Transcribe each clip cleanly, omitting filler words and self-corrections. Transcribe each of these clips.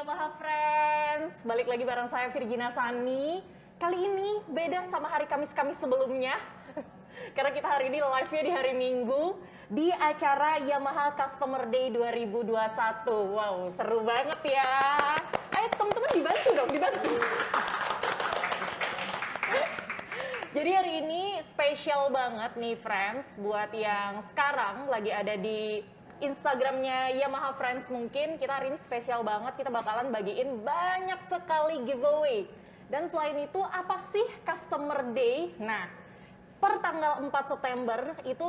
Yamaha Friends, balik lagi bareng saya Virgina Sani. Kali ini beda sama hari Kamis-Kamis sebelumnya. Karena kita hari ini live-nya di hari Minggu di acara Yamaha Customer Day 2021. Wow, seru banget ya. Ayo teman-teman dibantu dong, dibantu. Jadi hari ini spesial banget nih friends, buat yang sekarang lagi ada di Instagramnya Yamaha Friends mungkin, kita hari ini spesial banget, kita bakalan bagiin banyak sekali giveaway. Dan selain itu, apa sih Customer Day? Nah, per tanggal 4 September itu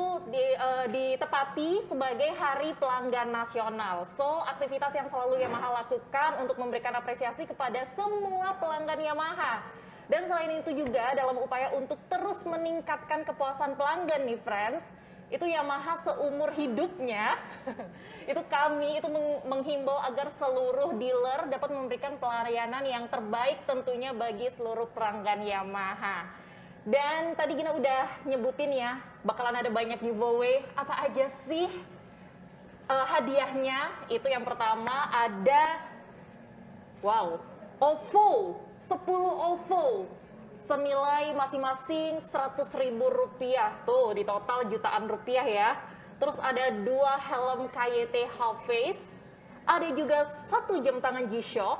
ditepati sebagai Hari Pelanggan Nasional. So, aktivitas yang selalu Yamaha lakukan untuk memberikan apresiasi kepada semua pelanggan Yamaha. Dan selain itu juga dalam upaya untuk terus meningkatkan kepuasan pelanggan nih friends, itu Yamaha seumur hidupnya, itu kami itu menghimbau agar seluruh dealer dapat memberikan pelayanan yang terbaik tentunya bagi seluruh pelanggan Yamaha. Dan tadi Gina udah nyebutin ya, bakalan ada banyak giveaway. Apa aja sih hadiahnya? Itu yang pertama ada, wow, OVO, 10 OVO senilai masing-masing Rp100.000. Tuh, di total jutaan rupiah ya. Terus ada 2 helm KYT half face, ada juga 1 jam tangan G-Shock,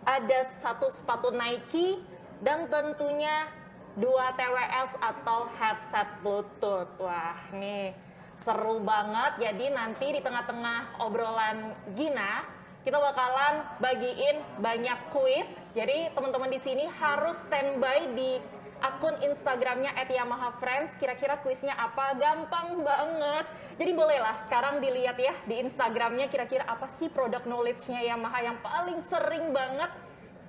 ada 1 sepatu Nike, dan tentunya 2 TWS atau headset Bluetooth. Wah, nih seru banget. Jadi nanti di tengah-tengah obrolan Gina, kita bakalan bagiin banyak kuis. Jadi teman-teman di sini harus standby di akun Instagramnya @YamahaFriends. Kira-kira kuisnya apa? Gampang banget. Jadi bolehlah sekarang dilihat ya di Instagramnya kira-kira apa sih produk knowledge-nya Yamaha yang paling sering banget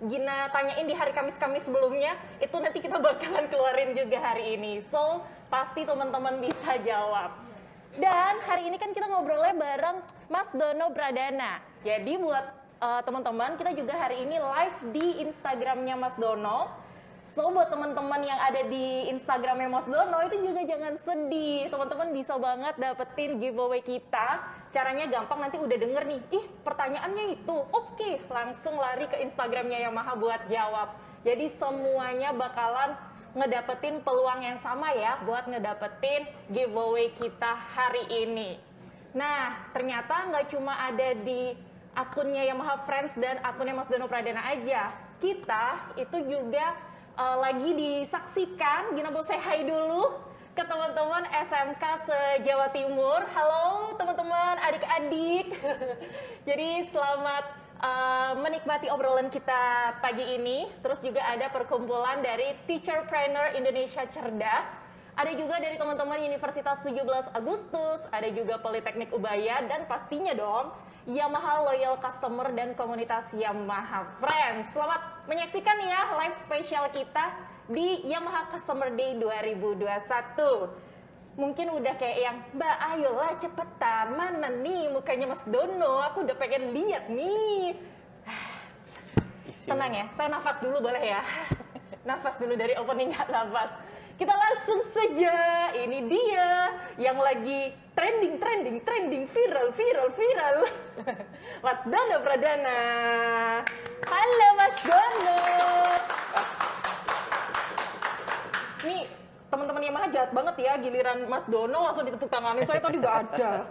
Gina tanyain di hari Kamis-Kamis sebelumnya. Itu nanti kita bakalan keluarin juga hari ini. So, pasti teman-teman bisa jawab. Dan hari ini kan kita ngobrolnya bareng Mas Dono Pradana. Jadi buat teman-teman, kita juga hari ini live di Instagramnya Mas Dono. So buat teman-teman yang ada di Instagramnya Mas Dono itu juga jangan sedih. Teman-teman bisa banget dapetin giveaway kita. Caranya gampang, nanti udah denger nih, ih pertanyaannya itu. Oke, langsung lari ke Instagramnya Yamaha buat jawab. Jadi semuanya bakalan ngedapetin peluang yang sama ya buat ngedapetin giveaway kita hari ini. Nah, ternyata nggak cuma ada di akunnya Yamaha Friends dan akunnya Mas Dono Pradana aja. Kita itu juga lagi disaksikan. Gina mau say hi dulu ke teman-teman SMK se-Jawa Timur. Halo teman-teman, adik-adik. Jadi selamat menikmati obrolan kita pagi ini. Terus juga ada perkumpulan dari Teacherpreneur Indonesia Cerdas. Ada juga dari teman-teman Universitas 17 Agustus, ada juga Politeknik Ubaya, dan pastinya dong Yamaha Loyal Customer dan komunitas Yamaha Friends. Selamat menyaksikan ya live spesial kita di Yamaha Customer Day 2021. Mungkin udah kayak yang, Mbak ayolah cepetan, mana nih mukanya Mas Dono, aku udah pengen lihat nih. Tenang ya, saya nafas dulu boleh ya? Nafas dulu dari opening, nggak nafas. Kita langsung saja, ini dia yang lagi trending, viral. Mas Dono Pradana. Halo Mas Dono. Nih, teman-teman Yamaha jahat banget ya, giliran Mas Dono langsung ditepuk tanganin, saya tadi gak ada.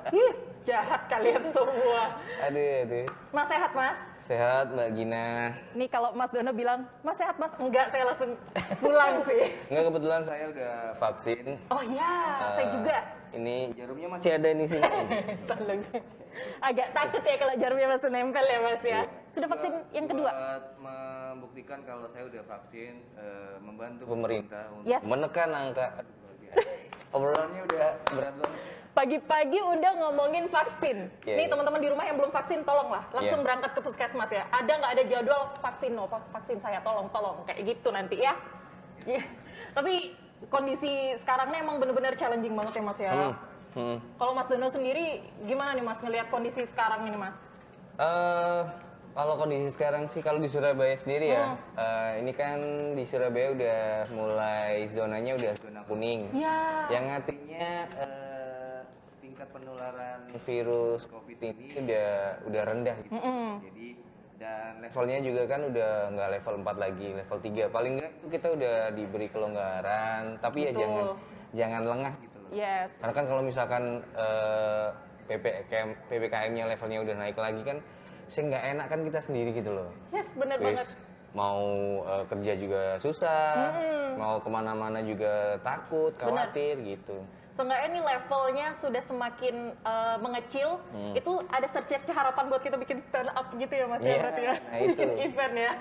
Jahat kalian semua. Aduh. Mas sehat Mas? Sehat Mbak Gina. Nih kalau Mas Dono bilang, Mas sehat Mas? Enggak, saya langsung pulang sih. Enggak, kebetulan saya udah vaksin. Oh ya, saya juga. Ini jarumnya masih ada di sini. Tolong. Agak takut ya kalau jarumnya masih nempel ya Mas ya. Sudah vaksin yang kedua? Buat membuktikan kalau saya udah vaksin, membantu pemerintah untuk Yes. menekan angka. Obrolannya udah berat banget. Pagi-pagi udah ngomongin vaksin. Yeah, Nih teman-teman di rumah yang belum vaksin, tolonglah langsung Yeah. berangkat ke puskesmas ya. Ada nggak ada jadwal vaksin? No, vaksin saya, tolong kayak gitu nanti ya. Yeah. Tapi kondisi sekarang nih emang bener-bener challenging banget ya Mas ya. Kalau Mas Dono sendiri gimana nih Mas ngelihat kondisi sekarang ini Mas? Kalau kondisi sekarang sih, kalau di Surabaya sendiri ya, ini kan di Surabaya udah mulai zonanya udah zona kuning. Ya. Yang artinya tingkat penularan virus COVID ini udah rendah gitu. Jadi dan levelnya juga kan udah nggak level 4 lagi, level 3. Paling nggak itu kita udah diberi kelonggaran, tapi ya jangan lengah gitu loh. Yes. Karena kan kalau misalkan PPKM-nya levelnya udah naik lagi kan, saya nggak enak kan kita sendiri gitu loh. Yes, bener Wes, banget. mau kerja juga susah, mau kemana-mana juga takut, khawatir gitu. Seenggaknya nih levelnya sudah semakin mengecil, itu ada secerca harapan buat kita bikin stand up gitu ya Mas ya, Iya, berarti ya? nah itu. Bikin event ya?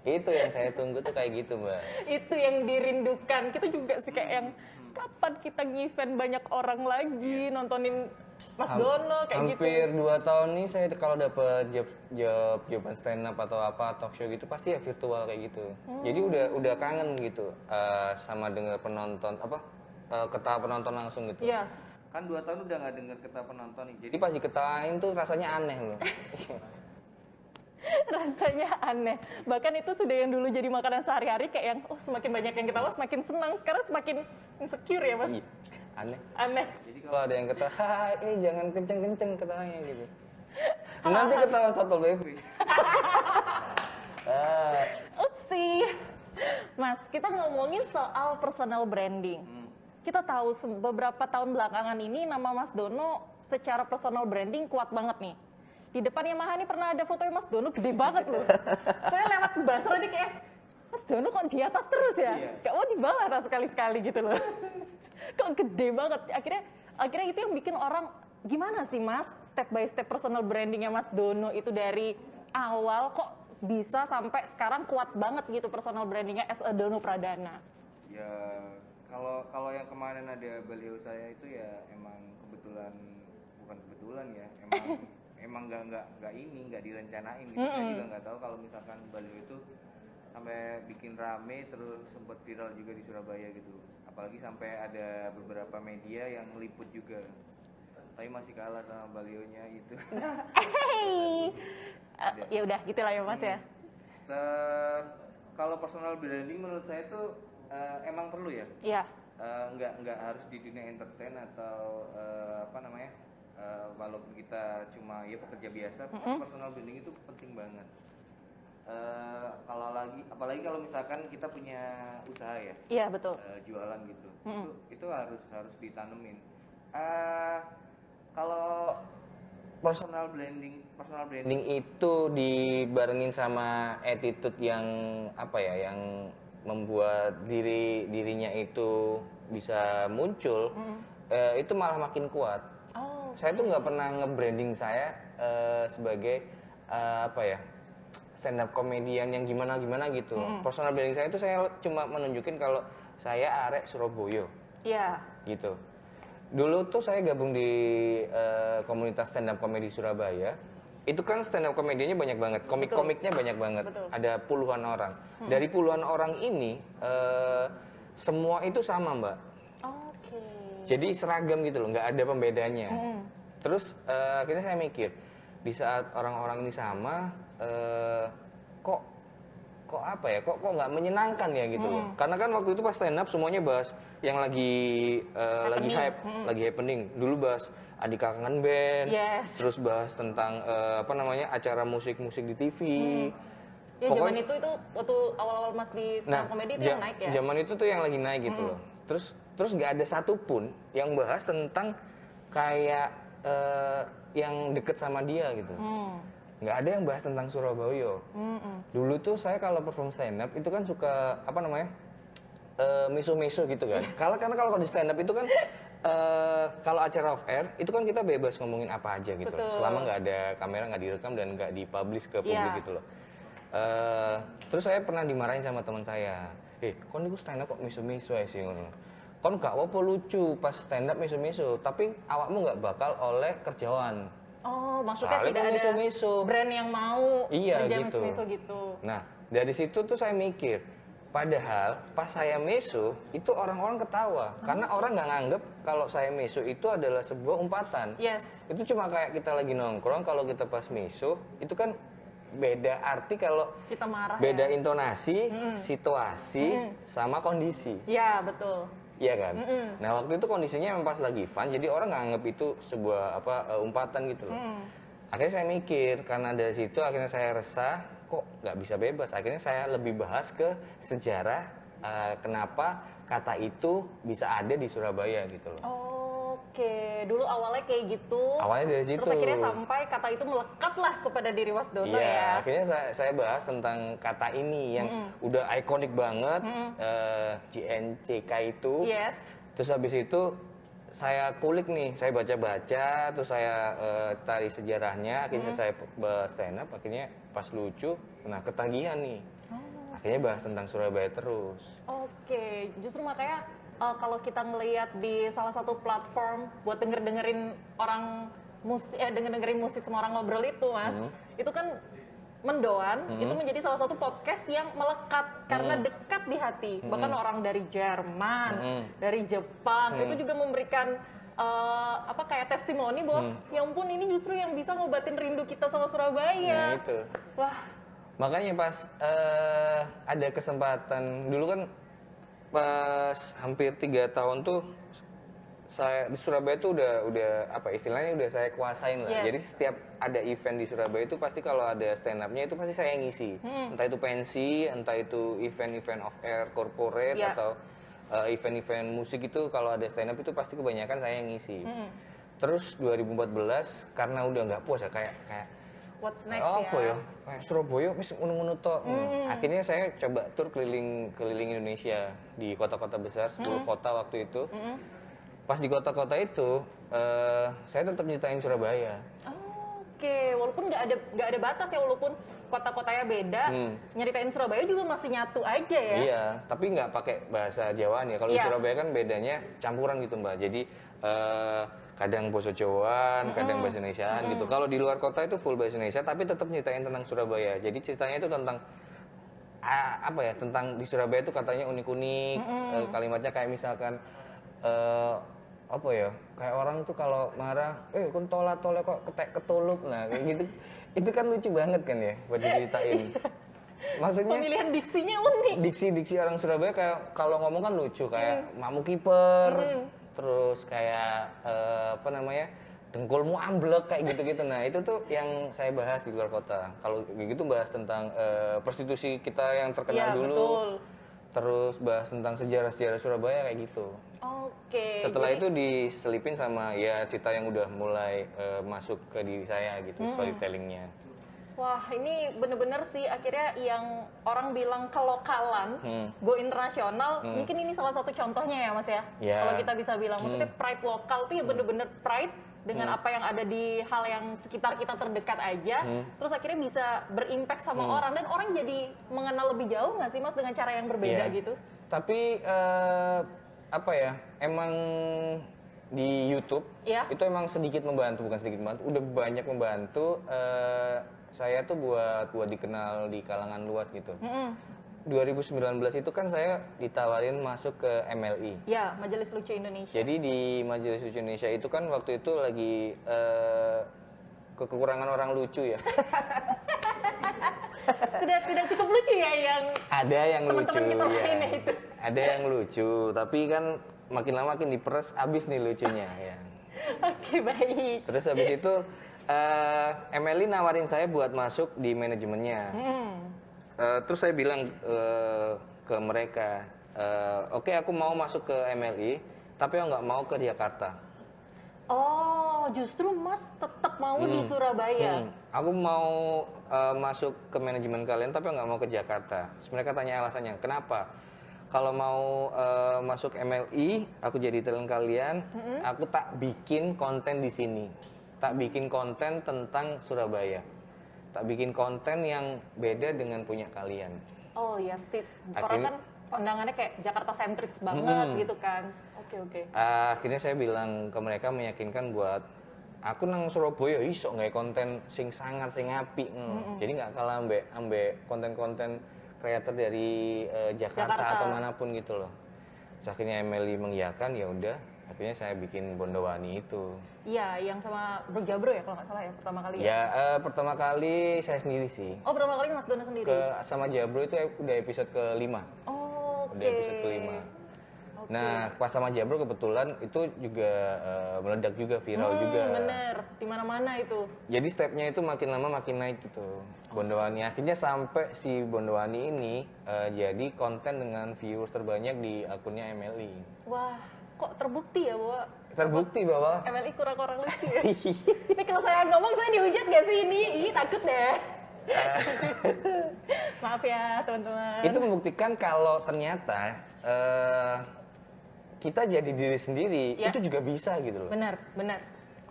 Itu yang saya tunggu tuh kayak gitu Mbak. Itu yang dirindukan. Kita juga sih kayak yang kapan kita nge-event banyak orang lagi nontonin Mas Dono kayak gitu. Hampir 2 tahun nih saya kalau dapat jawaban stand up atau apa talk show gitu pasti ya virtual kayak gitu. Jadi udah kangen gitu sama dengar penonton ketawa penonton langsung gitu. Yes. Kan 2 tahun udah nggak dengar ketawa penonton nih. Jadi pas diketawain tuh rasanya aneh loh. Rasanya aneh. Bahkan itu sudah yang dulu jadi makanan sehari-hari kayak yang semakin banyak yang ketawa semakin senang. Sekarang semakin insecure ya Mas. Iya, aneh. Aneh. Jadi kalau ada yang ketawa, jangan kenceng-kenceng ketawanya gitu. Nanti ketawa Satpol PP. Upsi. Mas, kita ngomongin soal personal branding. Kita tahu beberapa tahun belakangan ini nama Mas Dono secara personal branding kuat banget nih. Di depan Yamaha nih pernah ada fotonya Mas Dono gede banget loh. Saya lewat Basra nih kayak, Mas Dono kok di atas terus ya? Kayak mau di bawah atas sekali-sekali gitu loh. Kok gede banget. Akhirnya itu yang bikin orang, gimana sih Mas step by step personal brandingnya Mas Dono itu dari awal kok bisa sampai sekarang kuat banget gitu personal brandingnya as a Dono Pradana? Ya kalau yang kemarin ada baliho saya itu ya emang bukan kebetulan ya, emang nggak direncanain gitu. Saya juga nggak tahu kalau misalkan baliho itu sampai bikin rame terus sempat viral juga di Surabaya gitu. Apalagi sampai ada beberapa media yang meliput juga. Tapi masih kalah sama balihonya itu. Ya udah gitulah ya Mas ya. Kalau personal branding menurut saya tuh emang perlu ya. Iya. Nggak harus di dunia entertain atau walaupun kita cuma ya pekerja biasa, personal branding itu penting banget. Apalagi kalau misalkan kita punya usaha ya. Iya betul. Jualan gitu. Itu harus ditanemin. Kalau personal branding itu dibarengin sama attitude yang yang membuat dirinya itu bisa muncul, itu malah makin kuat. Saya tuh nggak pernah nge-branding saya sebagai stand up comedian yang gimana gitu. Personal branding saya itu saya cuma menunjukin kalau saya arek Surabaya. Iya. Gitu. Dulu tuh saya gabung di komunitas stand up comedy Surabaya. Itu kan stand up komedinya banyak banget, komik-komiknya banyak banget. Betul. Ada puluhan orang. Dari puluhan orang ini semua itu sama, Mbak. Oke. Jadi seragam gitu loh, nggak ada pembedanya. Terus akhirnya saya mikir, di saat orang-orang ini sama, kok nggak menyenangkan ya gitu loh. Karena kan waktu itu pas stand up semuanya bahas yang lagi hype, lagi happening. Dulu bahas Adika Kangen Band, terus bahas tentang acara musik-musik di TV. Ya zaman itu waktu awal-awal Mas di stand up comedy itu yang naik ya. Zaman itu tuh yang lagi naik gitu loh. Terus nggak ada satupun yang bahas tentang kayak yang deket sama dia gitu. Nggak ada yang bahas tentang Surabaya. Dulu tuh saya kalau perform stand up itu kan suka miso-miso gitu kan. Karena kalau di stand up itu kan kalau acara off air itu kan kita bebas ngomongin apa aja gitu loh. Selama nggak ada kamera, nggak direkam dan nggak dipublish ke publik gitu loh. Terus saya pernah dimarahin sama teman saya. Kon niku stand up kok miso-miso ae sih ngono. Kon gak apa lucu pas stand up miso-miso, tapi awakmu nggak bakal oleh kerjaan. Oh, maksudnya Soalnya tidak ada miso-miso. brand yang mau kerja gitu. miso gitu. Nah, dari situ tuh saya mikir, padahal pas saya meso itu orang-orang ketawa karena orang nggak nganggep kalau saya meso itu adalah sebuah umpatan. Yes. Itu cuma kayak kita lagi nongkrong, kalau kita pas meso itu kan beda arti kalau Kita marah beda ya. intonasi, situasi, sama kondisi. Ya, betul. Iya kan? Nah waktu itu kondisinya memang pas lagi fun, jadi orang nggak anggap itu sebuah umpatan gitu loh. Akhirnya saya mikir, karena dari situ akhirnya saya resah, kok nggak bisa bebas. Akhirnya saya lebih bahas ke sejarah kenapa kata itu bisa ada di Surabaya gitu loh. Oke, dulu awalnya kayak gitu. Awalnya dari situ. Terus akhirnya sampai kata itu melekat lah kepada diri Mas Dono Iya, ya. akhirnya saya bahas tentang kata ini yang udah ikonik banget, JNCK itu. Yes. Terus habis itu saya kulik nih, saya baca-baca, terus saya cari sejarahnya, akhirnya saya bahas stand up, akhirnya pas lucu, nah ketagihan nih. Akhirnya bahas tentang Surabaya terus. Oke, justru makanya kalau kita ngelihat di salah satu platform buat dengerin orang musik, dengerin musik sama orang ngobrol itu, Mas, itu kan Mendoan itu menjadi salah satu podcast yang melekat karena dekat di hati. Bahkan orang dari Jerman, dari Jepang itu juga memberikan kayak testimoni bahwa ya ampun ini justru yang bisa ngobatin rindu kita sama Surabaya. Nah itu. Wah. Makanya pas ada kesempatan dulu kan pas hampir 3 tahun tuh saya di Surabaya tuh udah apa istilahnya udah saya kuasain lah. Yes. Jadi setiap ada event di Surabaya itu pasti kalau ada stand up-nya itu pasti saya ngisi. Entah itu pensi, entah itu event-event off air corporate atau event-event musik itu kalau ada stand up itu pasti kebanyakan saya yang ngisi. Terus 2014 karena udah nggak puas ya kayak What's next apa ya? Kayak Surabaya wis ngono-ngono tok. Akhirnya saya coba tur keliling Indonesia di kota-kota besar, 10 kota waktu itu. Pas di kota-kota itu saya tetap nyeritain Surabaya. Oke, walaupun nggak ada batas ya, walaupun kota-kotanya beda, nyeritain Surabaya juga masih nyatu aja ya. Iya, tapi nggak pakai bahasa Jawaan ya. Kalau di Surabaya kan bedanya campuran gitu Mbak. Jadi kadang bahasa Jawaan, kadang bahasa Indonesiaan gitu. Kalau di luar kota itu full bahasa Indonesia, tapi tetap nyeritain tentang Surabaya. Jadi ceritanya itu tentang apa ya? Tentang di Surabaya itu katanya unik-unik. Kalimatnya kayak misalkan apa ya? Kayak orang tuh kalau marah, kun tola-tola kok ketulup. Nah, kayak gitu. Itu kan lucu banget kan ya buat diceritain. Maksudnya pemilihan diksinya unik. Diksi orang Surabaya kayak kalau ngomong kan lucu kayak mamu kiper. Terus kayak dengkulmu amblek kayak gitu-gitu. Nah itu tuh yang saya bahas di luar kota. Kalau gitu bahas tentang prostitusi kita yang terkenal dulu. Betul. Terus bahas tentang sejarah-sejarah Surabaya kayak gitu. Oke. Setelah itu diselipin sama ya cerita yang udah mulai masuk ke diri saya gitu, storytellingnya. Wah, ini bener-bener sih akhirnya yang orang bilang kelokalan, go internasional, mungkin ini salah satu contohnya ya Mas ya? Yeah. Kalau kita bisa bilang, maksudnya pride lokal tuh ya bener-bener pride dengan apa yang ada di hal yang sekitar kita terdekat aja, terus akhirnya bisa berimpact sama orang, dan orang jadi mengenal lebih jauh nggak sih Mas dengan cara yang berbeda gitu? Tapi emang di YouTube itu emang sedikit membantu, bukan sedikit membantu, udah banyak membantu saya tuh buat dikenal di kalangan luas gitu. 2019 itu kan saya ditawarin masuk ke MLI. Ya, Majelis Lucu Indonesia. Jadi di Majelis Lucu Indonesia itu kan waktu itu lagi kekurangan orang lucu ya. Tidak cukup lucu ya yang ada yang lucu kita ya. Itu. Ada yang lucu, tapi kan makin lama makin diperes, habis nih lucunya ya. Oke, baik. Terus habis itu Emily nawarin saya buat masuk di manajemennya. Terus saya bilang ke mereka, oke, aku mau masuk ke MLI, tapi aku nggak mau ke Jakarta. Oh, justru Mas tetap mau di Surabaya. Aku mau masuk ke manajemen kalian, tapi nggak mau ke Jakarta. Terus mereka tanya alasannya, kenapa? Kalau mau masuk MLI, aku jadi talent kalian, aku tak bikin konten di sini. Tak bikin konten tentang Surabaya. Tak bikin konten yang beda dengan punya kalian. Oh iya, Steve. Orang kan pandangannya kayak Jakarta sentris banget gitu kan. Oke. Akhirnya saya bilang ke mereka, meyakinkan buat aku nang Surabaya iso nggak konten sing sangar sing apik. Jadi nggak kalah ambek konten-konten kreator dari Jakarta atau manapun gitu loh. Terus akhirnya Emily mengiyakan, ya udah. Akhirnya saya bikin Bondowani itu. Iya, yang sama Bro Jabro ya kalau nggak salah ya pertama kali ya? Ya, pertama kali saya sendiri sih. Oh, pertama kali Mas Dono sendiri? Sama Jabro itu udah episode ke-5. Oh, oke. Udah episode ke-5. Nah, pas sama Jabro kebetulan itu juga meledak juga, viral juga. Bener, di mana-mana itu. Jadi stepnya itu makin lama makin naik gitu. Bondowani akhirnya sampai si Bondowani ini jadi konten dengan viewers terbanyak di akunnya MLI. Wah, kok terbukti ya bahwa Terbukti bahwa MLI kurang-kurang lucu ya? Ini kalau saya ngomong saya dihujat gak sih ini? Ih, takut deh. Maaf ya teman-teman. itu membuktikan kalau ternyata kita jadi diri sendiri Ya. itu juga bisa gitu loh. Benar, benar.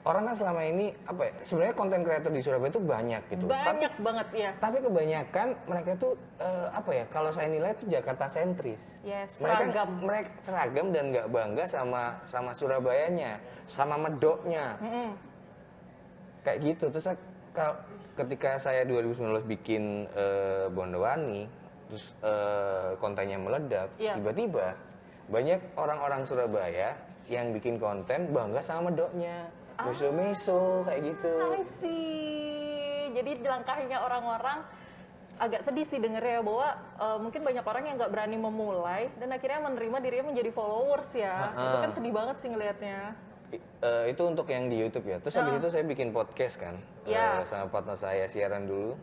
Orang kan selama ini apa ya? Sebenarnya konten kreator di Surabaya itu banyak gitu. Banyak banget ya. Tapi kebanyakan mereka tuh apa ya? Kalau saya nilai itu Jakarta sentris. Yes, Mereka seragam. seragam dan nggak bangga sama Surabayanya, sama medoknya. Kayak gitu. Terus ketika saya 2019 bikin Bondowani, terus kontennya meledak, Iya. tiba-tiba banyak orang-orang Surabaya yang bikin konten bangga sama medoknya, meso-meso kayak gitu. I see. Jadi langkahnya orang-orang agak sedih sih dengernya bahwa mungkin banyak orang yang nggak berani memulai dan akhirnya menerima dirinya menjadi followers ya. Itu kan sedih banget sih ngelihatnya. Itu untuk yang di YouTube ya. Terus habis itu saya bikin podcast kan, Iya. sama partner saya siaran dulu.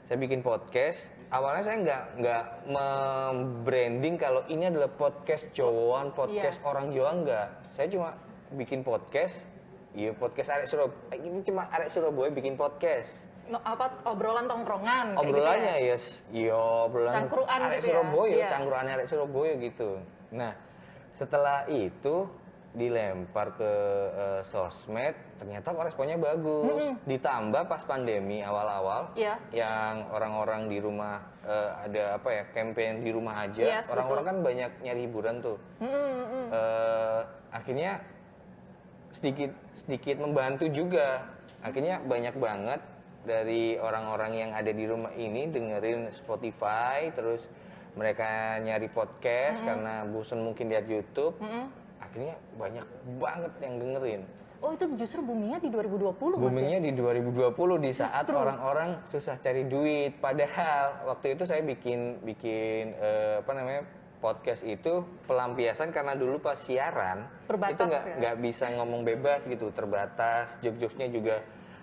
Saya bikin podcast. Awalnya saya nggak membranding kalau ini adalah podcast Jawaan, podcast orang Jawa nggak. Saya cuma bikin podcast. Iya podcast arek Surabaya. Ini cuma arek Surabaya bikin podcast. No, obrolan tongkrongan kayak Obrolannya gitu ya. yes, iya obrolan Cangkruan arek gitu ya, Surabaya, iya. cangkruan arek Surabaya gitu. Nah, setelah itu dilempar ke sosmed, ternyata koresponnya bagus. Ditambah pas pandemi awal-awal, Iya. yang orang-orang di rumah ada apa ya, campaign di rumah aja, Yes, orang-orang kan banyak nyari hiburan tuh. Akhirnya sedikit membantu juga. Akhirnya banyak banget dari orang-orang yang ada di rumah ini dengerin Spotify, terus mereka nyari podcast karena bosan mungkin lihat YouTube. Akhirnya banyak banget yang dengerin. Oh itu justru boomingnya di 2020 Mas ya? Boomingnya di 2020 di saat orang-orang susah cari duit. Padahal waktu itu saya bikin apa namanya, podcast itu pelampiasan karena dulu pas siaran Terbatas itu ya? nggak bisa ngomong bebas gitu, terbatas. Jokes-jokesnya juga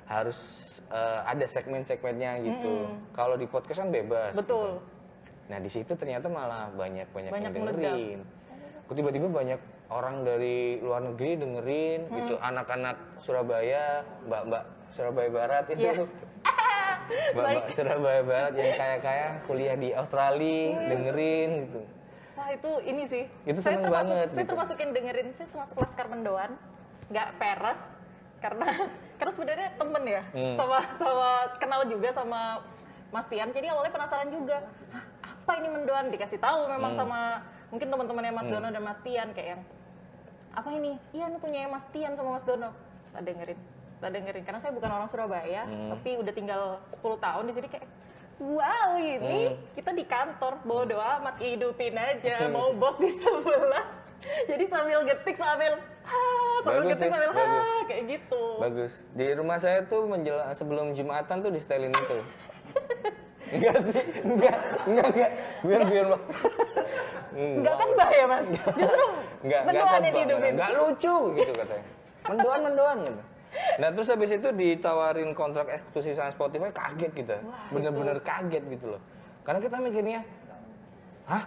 harus ada segmen-segmennya gitu. Kalau di podcast kan bebas. Betul. Gitu. Nah di situ ternyata malah banyak yang Banyak dengerin. Kok tiba-tiba banyak orang dari luar negeri dengerin gitu, anak-anak Surabaya, mbak-mbak Surabaya Barat itu. Iya. Mbak-mbak Surabaya Barat yang kaya-kaya kuliah di Australia dengerin gitu. Wah itu ini sih. Itu Saya seneng termasuk- banget Saya gitu. termasuk yang dengerin, saya termasuk Laskar Mendoan, nggak peres karena sebenarnya temen ya, sama kenal juga sama Mas Tian. Jadi awalnya penasaran juga, "Hah, apa ini Mendoan?" Dikasih tahu memang sama mungkin teman-temannya Mas Dono dan Mas Tian kayak yang apa ini? Iya, ini punya Mas Tian sama Mas Dono. Tak dengerin karena saya bukan orang Surabaya, tapi udah tinggal 10 tahun di sini kayak wow, ini kita di kantor, bodo amat, hidupin aja, mau bos di sebelah. Jadi sambil getik, sambil Bagus sih, bagus. kayak gitu. Bagus. Di rumah saya tuh sebelum Jumatan tuh di setelin itu. Enggak sih, enggak. Biar Enggak kan bahaya Mas? Justru mendoan yang dihidupin. Enggak lucu gitu katanya. Mendoan gitu. Nah terus habis itu ditawarin kontrak eksklusif sama Spotify, kaget kita. Bener-bener kaget gitu loh. Karena kita mikirnya, hah?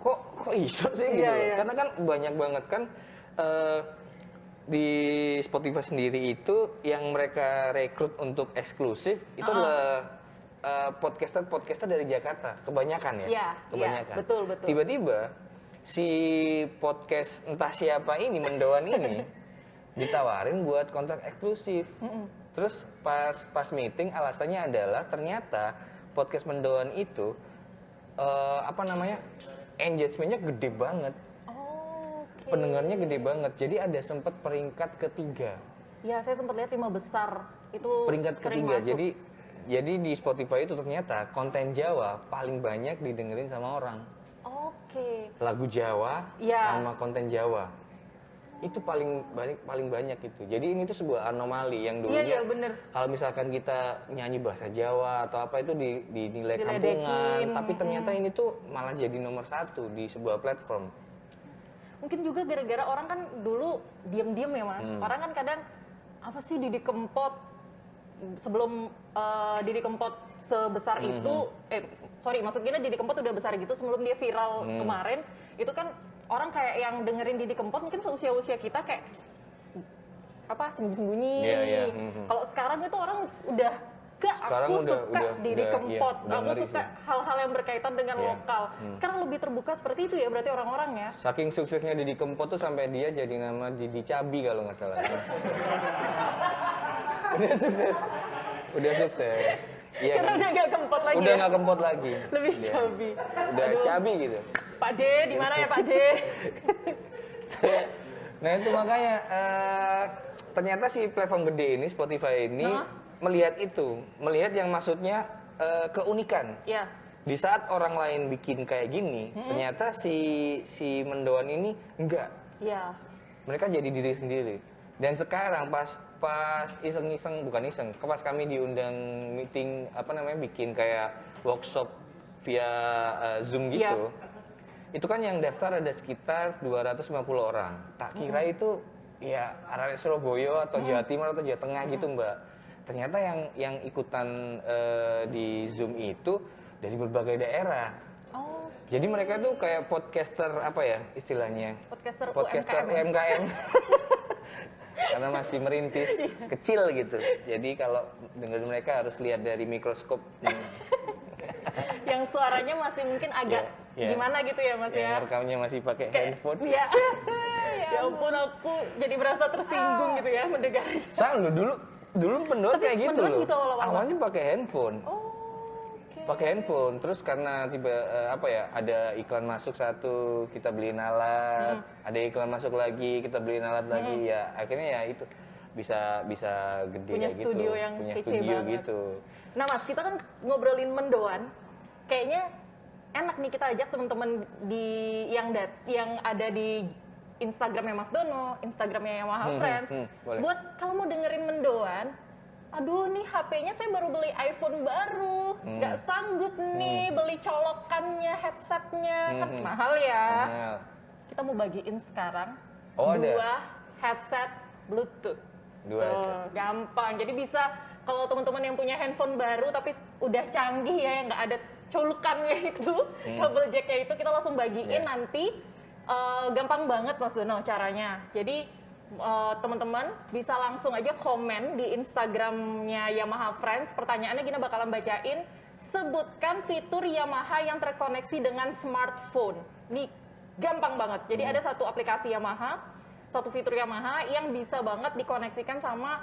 Kok iso sih gitu loh. Iya. Karena kan banyak banget kan di Spotify sendiri itu yang mereka rekrut untuk eksklusif itu adalah podcaster dari Jakarta, kebanyakan ya. Iya, Kebanyakan. iya, betul. Tiba-tiba si podcast entah siapa ini Mendoan ini ditawarin buat kontrak eksklusif. Terus pas meeting alasannya adalah ternyata podcast Mendoan itu apa namanya, engagementnya gede banget, Oke. pendengarnya gede banget. Jadi ada sempat peringkat ketiga. Ya, saya sempat lihat 5 besar itu Peringkat sering ketiga. masuk. Jadi di Spotify itu ternyata konten Jawa paling banyak didengerin sama orang. Oke. Lagu Jawa Ya. sama konten Jawa. Itu paling banyak itu. Jadi ini tuh sebuah anomali yang dulunya Iya, bener. kalau misalkan kita nyanyi bahasa Jawa atau apa itu dinilai Diledekin. kampungan, tapi ternyata ini tuh malah jadi nomor 1 di sebuah platform. Mungkin juga gara-gara orang kan dulu diem-diem ya Mas. Orang kan kadang apa sih Didi Kempot sebelum Didi Kempot sebesar itu, maksudnya Didi Kempot udah besar gitu sebelum dia viral kemarin, itu kan orang kayak yang dengerin Didi Kempot mungkin seusia-usia kita kayak apa sembunyi-sembunyi. Kalau sekarang itu orang udah Sekarang aku udah- suka udah- Didi udah- Kempot, iya, udah aku ngeri suka sih. hal-hal yang berkaitan dengan Iya. lokal. Sekarang lebih terbuka seperti itu ya berarti orang-orang ya. Saking suksesnya Didi Kempot tuh sampai dia jadi nama Didi Cabi kalau nggak salah. Udah sukses. Udah sukses. Iya Karena kan? udah gak kempot lagi Udah ya? nggak kempot lagi. Lebih Dia. cabi. Udah Aduh. cabi gitu. Pak D, di mana ya Pak D? Nah itu makanya ternyata si platform gede ini Spotify ini melihat yang maksudnya keunikan. Ya. Di saat orang lain bikin kayak gini, ternyata si Mendoan ini enggak. Ya. Mereka jadi diri sendiri. Dan sekarang pas iseng-iseng, bukan iseng, pas kami diundang meeting bikin kayak workshop via Zoom gitu. Itu kan yang daftar ada sekitar 250 orang. Tak kira itu ya arek Surabaya atau Jawa Timur atau Jawa Tengah gitu, Mbak. Ternyata yang ikutan di Zoom itu dari berbagai daerah. Oh, Jadi mereka tuh kayak podcaster apa ya istilahnya? podcaster UMKM. Karena masih merintis, kecil gitu. Jadi kalau dengerin mereka harus lihat dari mikroskop. yang suaranya masih mungkin agak Iya. gimana gitu ya Mas ya. Yang rekamnya masih pakai handphone. Iya. Ya ampun, aku jadi berasa tersinggung gitu ya mendengarnya. Soalnya dulu pendoan Tapi kayak gitu pendoan loh. gitu awal-awal. Awalnya pakai handphone. Oh, oke. Pakai handphone, terus karena ada iklan masuk satu, kita beliin alat, ada iklan masuk lagi, kita beliin alat lagi, ya akhirnya ya itu bisa gede Punya kayak studio gitu, yang punya kece studio banget. gitu. Nah Mas, kita kan ngobrolin mendoan, kayaknya enak nih kita ajak teman-teman yang ada di Instagramnya Mas Dono, Instagramnya Yamaha Friends, boleh. buat kalau mau dengerin mendoan, aduh nih HP-nya saya baru beli iPhone baru, nggak sanggup nih beli colokannya, headsetnya, kan mahal ya. Nah, Kita mau bagiin sekarang Oh, ada? 2 headset Bluetooth. Dua Tuh, headset. gampang. Jadi bisa kalau teman-teman yang punya handphone baru tapi udah canggih ya, yang nggak ada colokannya itu, kabel jacknya itu, kita langsung bagiin nanti. Gampang banget Mas Dono caranya. Jadi teman-teman bisa langsung aja komen di Instagramnya Yamaha Friends. Pertanyaannya Gina bakalan bacain. Sebutkan fitur Yamaha yang terkoneksi dengan smartphone. Nih gampang banget. Jadi ada satu aplikasi Yamaha, satu fitur Yamaha yang bisa banget dikoneksikan sama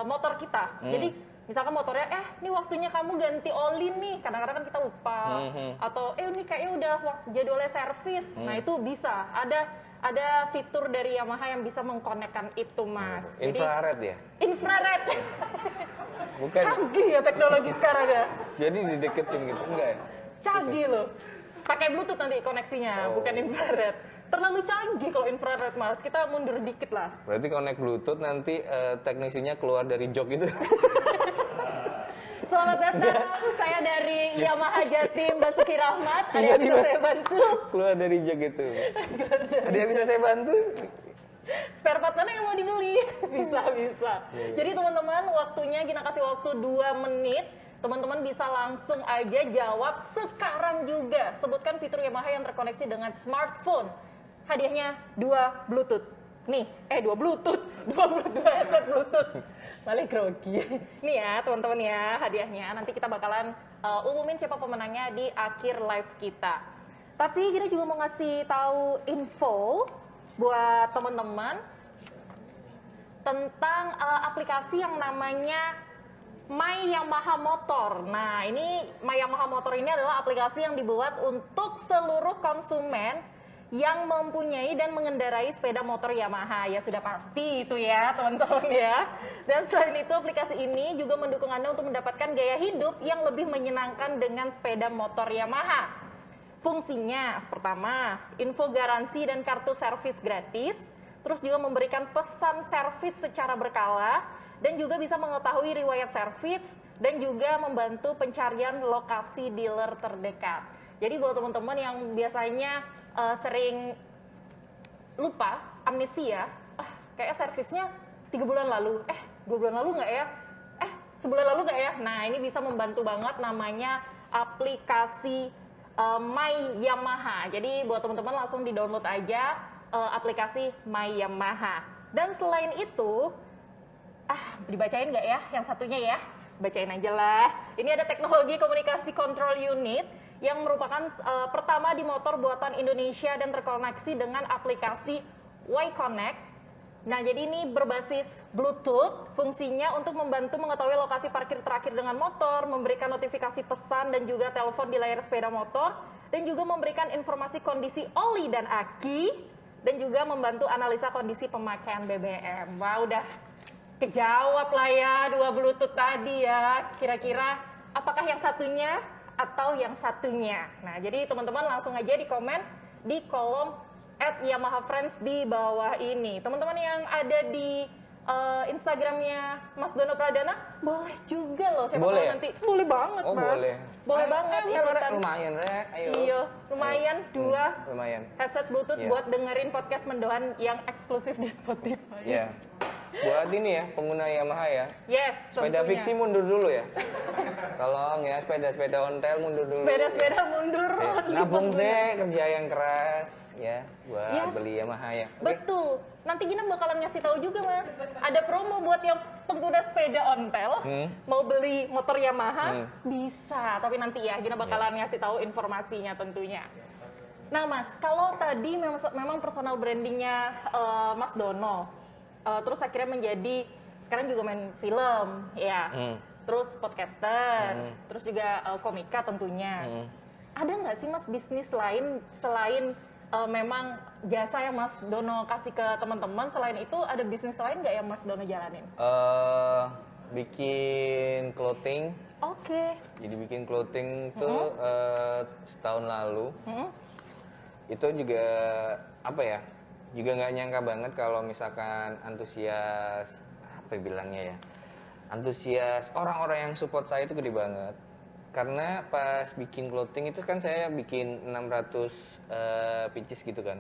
motor kita. Jadi misalkan motornya, ini waktunya kamu ganti oli nih. Kadang-kadang kan kita lupa. Atau, ini kayaknya udah jadwalnya servis. Nah itu bisa. Ada fitur dari Yamaha yang bisa mengkonekkan itu, Mas. Jadi, infrared ya? infrared. Bukan. Canggih ya teknologi sekarang ya. Jadi dideketin gitu, enggak ya? Canggih loh. Pakai Bluetooth nanti koneksinya, bukan infrared. Terlalu canggih kalau infrared, Mas. Kita mundur dikit lah. Berarti connect Bluetooth nanti teknisinya keluar dari jok itu. Selamat datang, saya dari Yamaha Jatim Basuki Rahmat. Ada yang bisa saya bantu? Keluar dari jok itu. Ada yang bisa saya bantu? Spare part mana yang mau dibeli? Bisa. Jadi teman-teman, waktunya Gina kasih waktu 2 menit. Teman-teman bisa langsung aja jawab sekarang juga. Sebutkan fitur Yamaha yang terkoneksi dengan smartphone. Hadiahnya 2 Bluetooth. Nih, 2 Bluetooth. 2 headset Bluetooth. Balik grogi. Nih ya teman-teman ya hadiahnya. Nanti kita bakalan umumin siapa pemenangnya di akhir live kita. Tapi Gina juga mau ngasih tahu info buat teman-teman tentang aplikasi yang namanya My Yamaha Motor. Nah, ini My Yamaha Motor ini adalah aplikasi yang dibuat untuk seluruh konsumen yang mempunyai dan mengendarai sepeda motor Yamaha. Ya sudah pasti itu ya teman-teman ya. Dan selain itu aplikasi ini juga mendukung Anda untuk mendapatkan gaya hidup yang lebih menyenangkan dengan sepeda motor Yamaha. Fungsinya pertama, info garansi dan kartu servis gratis. Terus juga memberikan pesan servis secara berkala. Dan juga bisa mengetahui riwayat servis. Dan juga membantu pencarian lokasi dealer terdekat. Jadi buat teman-teman yang biasanya sering lupa, amnesia, kayak servisnya 3 bulan lalu, 2 bulan lalu nggak ya, sebulan lalu nggak ya. Nah ini bisa membantu banget, namanya aplikasi My Yamaha. Jadi buat teman-teman langsung di-download aja aplikasi My Yamaha. Dan selain itu, dibacain nggak ya yang satunya ya? Bacain aja lah. Ini ada teknologi komunikasi control unit yang merupakan pertama di motor buatan Indonesia dan terkoneksi dengan aplikasi Y-Connect. Nah, jadi ini berbasis Bluetooth, fungsinya untuk membantu mengetahui lokasi parkir terakhir dengan motor, memberikan notifikasi pesan dan juga telepon di layar sepeda motor, dan juga memberikan informasi kondisi oli dan aki, dan juga membantu analisa kondisi pemakaian BBM. Wah, udah kejawab lah ya 2 Bluetooth tadi ya. Kira-kira apakah yang satunya atau yang satunya? Nah, jadi teman-teman langsung aja di komen di kolom @YamahaFriends di bawah ini. Teman-teman yang ada di Instagramnya Mas Dono Pradana, boleh juga loh. Siapa tahu nanti boleh banget, Mas. Boleh banget ikutan. Lumayan, ayo. Iya, lumayan 2 lumayan headset Bluetooth buat dengerin podcast Mendoan yang eksklusif di Spotify. Iya. Buat ini ya, pengguna Yamaha ya. Yes, sepeda tentunya. fiksi mundur dulu ya. Tolong ya, sepeda ontel mundur dulu. Sepeda mundur. Nabung kerja yang keras ya buat beli Yamaha ya. Betul. Nanti Gina bakalan ngasih tahu juga, Mas. Ada promo buat yang pengguna sepeda ontel, mau beli motor Yamaha, bisa. Tapi nanti ya Gina bakalan ngasih tahu informasinya tentunya. Nah, Mas, kalau tadi memang personal brandingnya Mas Dono, terus akhirnya menjadi sekarang juga main film, ya. Terus podcaster, terus juga komika tentunya. Ada nggak sih Mas bisnis lain selain memang jasa yang Mas Dono kasih ke teman-teman? Selain itu ada bisnis lain nggak yang Mas Dono jalanin? Bikin clothing. Oke. Jadi bikin clothing tuh setahun lalu. Itu juga apa ya? Juga nggak nyangka banget kalau misalkan antusias bilangnya ya, antusias orang-orang yang support saya itu gede banget. Karena pas bikin clothing itu kan saya bikin 600 pieces gitu kan.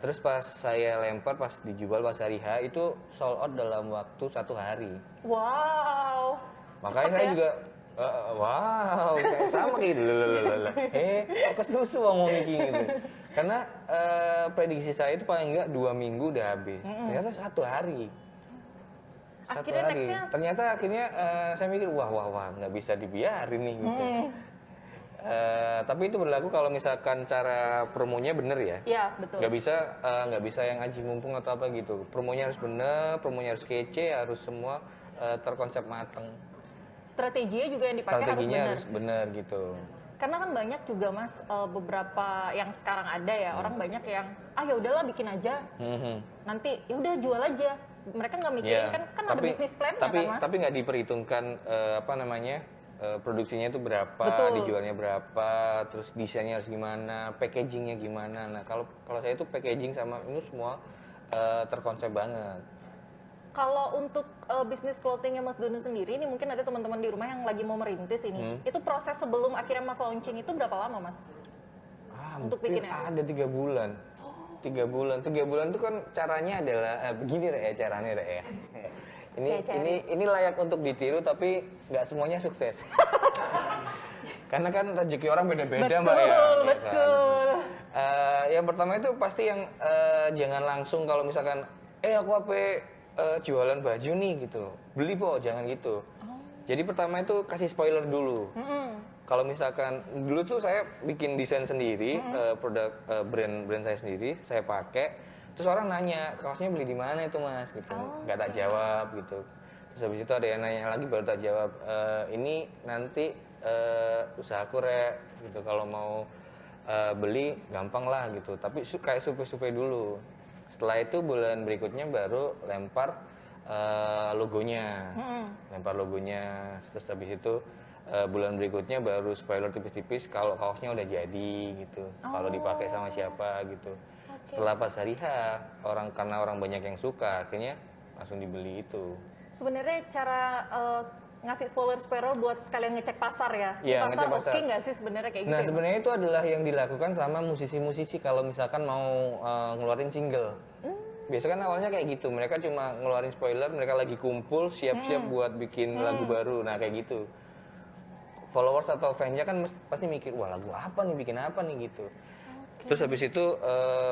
Terus pas saya lempar, pas dijual pas hari H itu sold out dalam waktu 1 hari. Wow. Makanya saya juga wow, kayak sama kayak gitu. Aku susu ngomong gitu. Karena prediksi saya itu paling enggak 2 minggu udah habis. Ternyata 1 hari. Akhirnya nextnya? Ternyata akhirnya saya mikir wah nggak bisa dibiarin nih gitu. Tapi itu berlaku kalau misalkan cara promonya bener ya. Iya, betul. Nggak bisa yang aji mumpung atau apa gitu. Promonya harus bener, promonya harus kece, harus semua terkonsep mateng. Strateginya juga yang dipakai harus bener gitu. Karena kan banyak juga Mas beberapa yang sekarang ada ya, orang banyak yang ya udahlah bikin aja. Nanti ya udah jual aja. Mereka nggak mikirin kan ada bisnis plan-nya kan Mas. Tapi nggak diperhitungkan produksinya itu berapa, Betul. dijualnya berapa, terus desainnya harus gimana, packagingnya gimana. Nah kalau saya itu packaging sama ini semua terkonsep banget. Kalau untuk bisnis clothingnya Mas Dono sendiri, ini mungkin ada teman-teman di rumah yang lagi mau merintis ini. Itu proses sebelum akhirnya Mas launching itu berapa lama Mas? Untuk bikinnya? Ada 3 bulan. 3 bulan. 3 bulan itu kan caranya adalah begini ya caranya ya. Ini layak untuk ditiru tapi nggak semuanya sukses. Karena kan rezeki orang beda-beda Mbak ya. Betul. Yang pertama itu pasti yang jangan langsung kalau misalkan aku jualan baju nih gitu. Beli jangan gitu. Jadi pertama itu kasih spoiler dulu. Kalau misalkan dulu tuh saya bikin desain sendiri, produk brand saya sendiri, saya pakai. Terus orang nanya, kaosnya beli di mana itu Mas gitu. Nggak tak jawab gitu. Terus habis itu ada yang nanya lagi baru tak jawab. Ini nanti usahaku gitu. Kalau mau beli gampang lah gitu. Tapi kayak survei dulu. Setelah itu bulan berikutnya baru lempar logonya. Lempar logonya. Terus habis itu bulan berikutnya baru spoiler tipis-tipis kalau kaosnya udah jadi gitu. Kalau dipakai sama siapa gitu. Setelah pas hari H, karena orang banyak yang suka, akhirnya langsung dibeli itu. Sebenarnya cara ngasih spoiler buat sekalian ngecek pasar ya. Iya, Pasar ngecek pasar. oke nggak sih sebenarnya kayak gitu? Nah, ya? sebenarnya itu adalah yang dilakukan sama musisi-musisi kalau misalkan mau ngeluarin single. Biasanya kan awalnya kayak gitu, mereka cuma ngeluarin spoiler, mereka lagi kumpul, siap-siap buat bikin lagu baru. Nah, kayak gitu. Followers atau fansnya kan pasti mikir, wah lagu apa nih, bikin apa nih gitu. Terus habis itu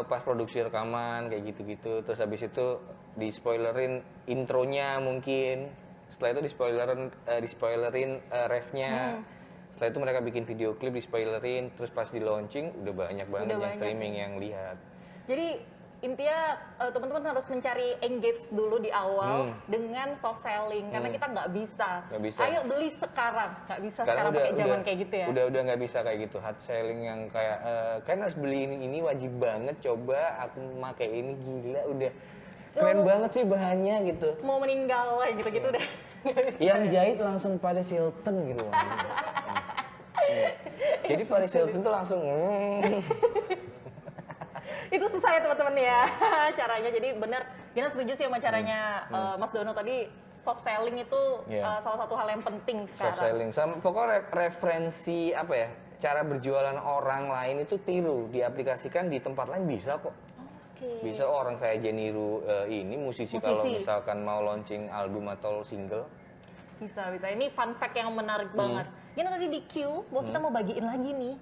pas produksi rekaman kayak gitu-gitu, terus habis itu di spoilerin intronya mungkin, setelah itu di spoilerin refnya, setelah itu mereka bikin video klip di spoilerin, terus pas di launching udah banyak banget yang streaming yang lihat. Jadi intinya teman-teman harus mencari engage dulu di awal dengan soft selling karena kita nggak bisa. Ayo beli sekarang, nggak bisa sekarang pakai zaman kayak gitu ya. Udah nggak bisa kayak gitu. Hard selling yang kayak kan harus beli ini wajib banget. Coba aku pakai ini gila udah keren banget sih bahannya gitu. Mau meninggal lah gitu-gitu deh. Yang jahit langsung Paris Hilton gitu. Jadi Paris Hilton tuh langsung itu susah ya teman-teman ya caranya. Jadi bener Gina setuju sih sama caranya Mas Dono tadi. Soft selling itu salah satu hal yang penting sekarang. Soft selling sama pokoknya referensi apa ya, cara berjualan orang lain itu tiru, diaplikasikan di tempat lain bisa kok. Bisa orang saya aja niru ini musisi kalau misalkan mau launching album atau single. Bisa. Ini fun fact yang menarik banget. Gina tadi di queue bahwa kita mau bagiin lagi nih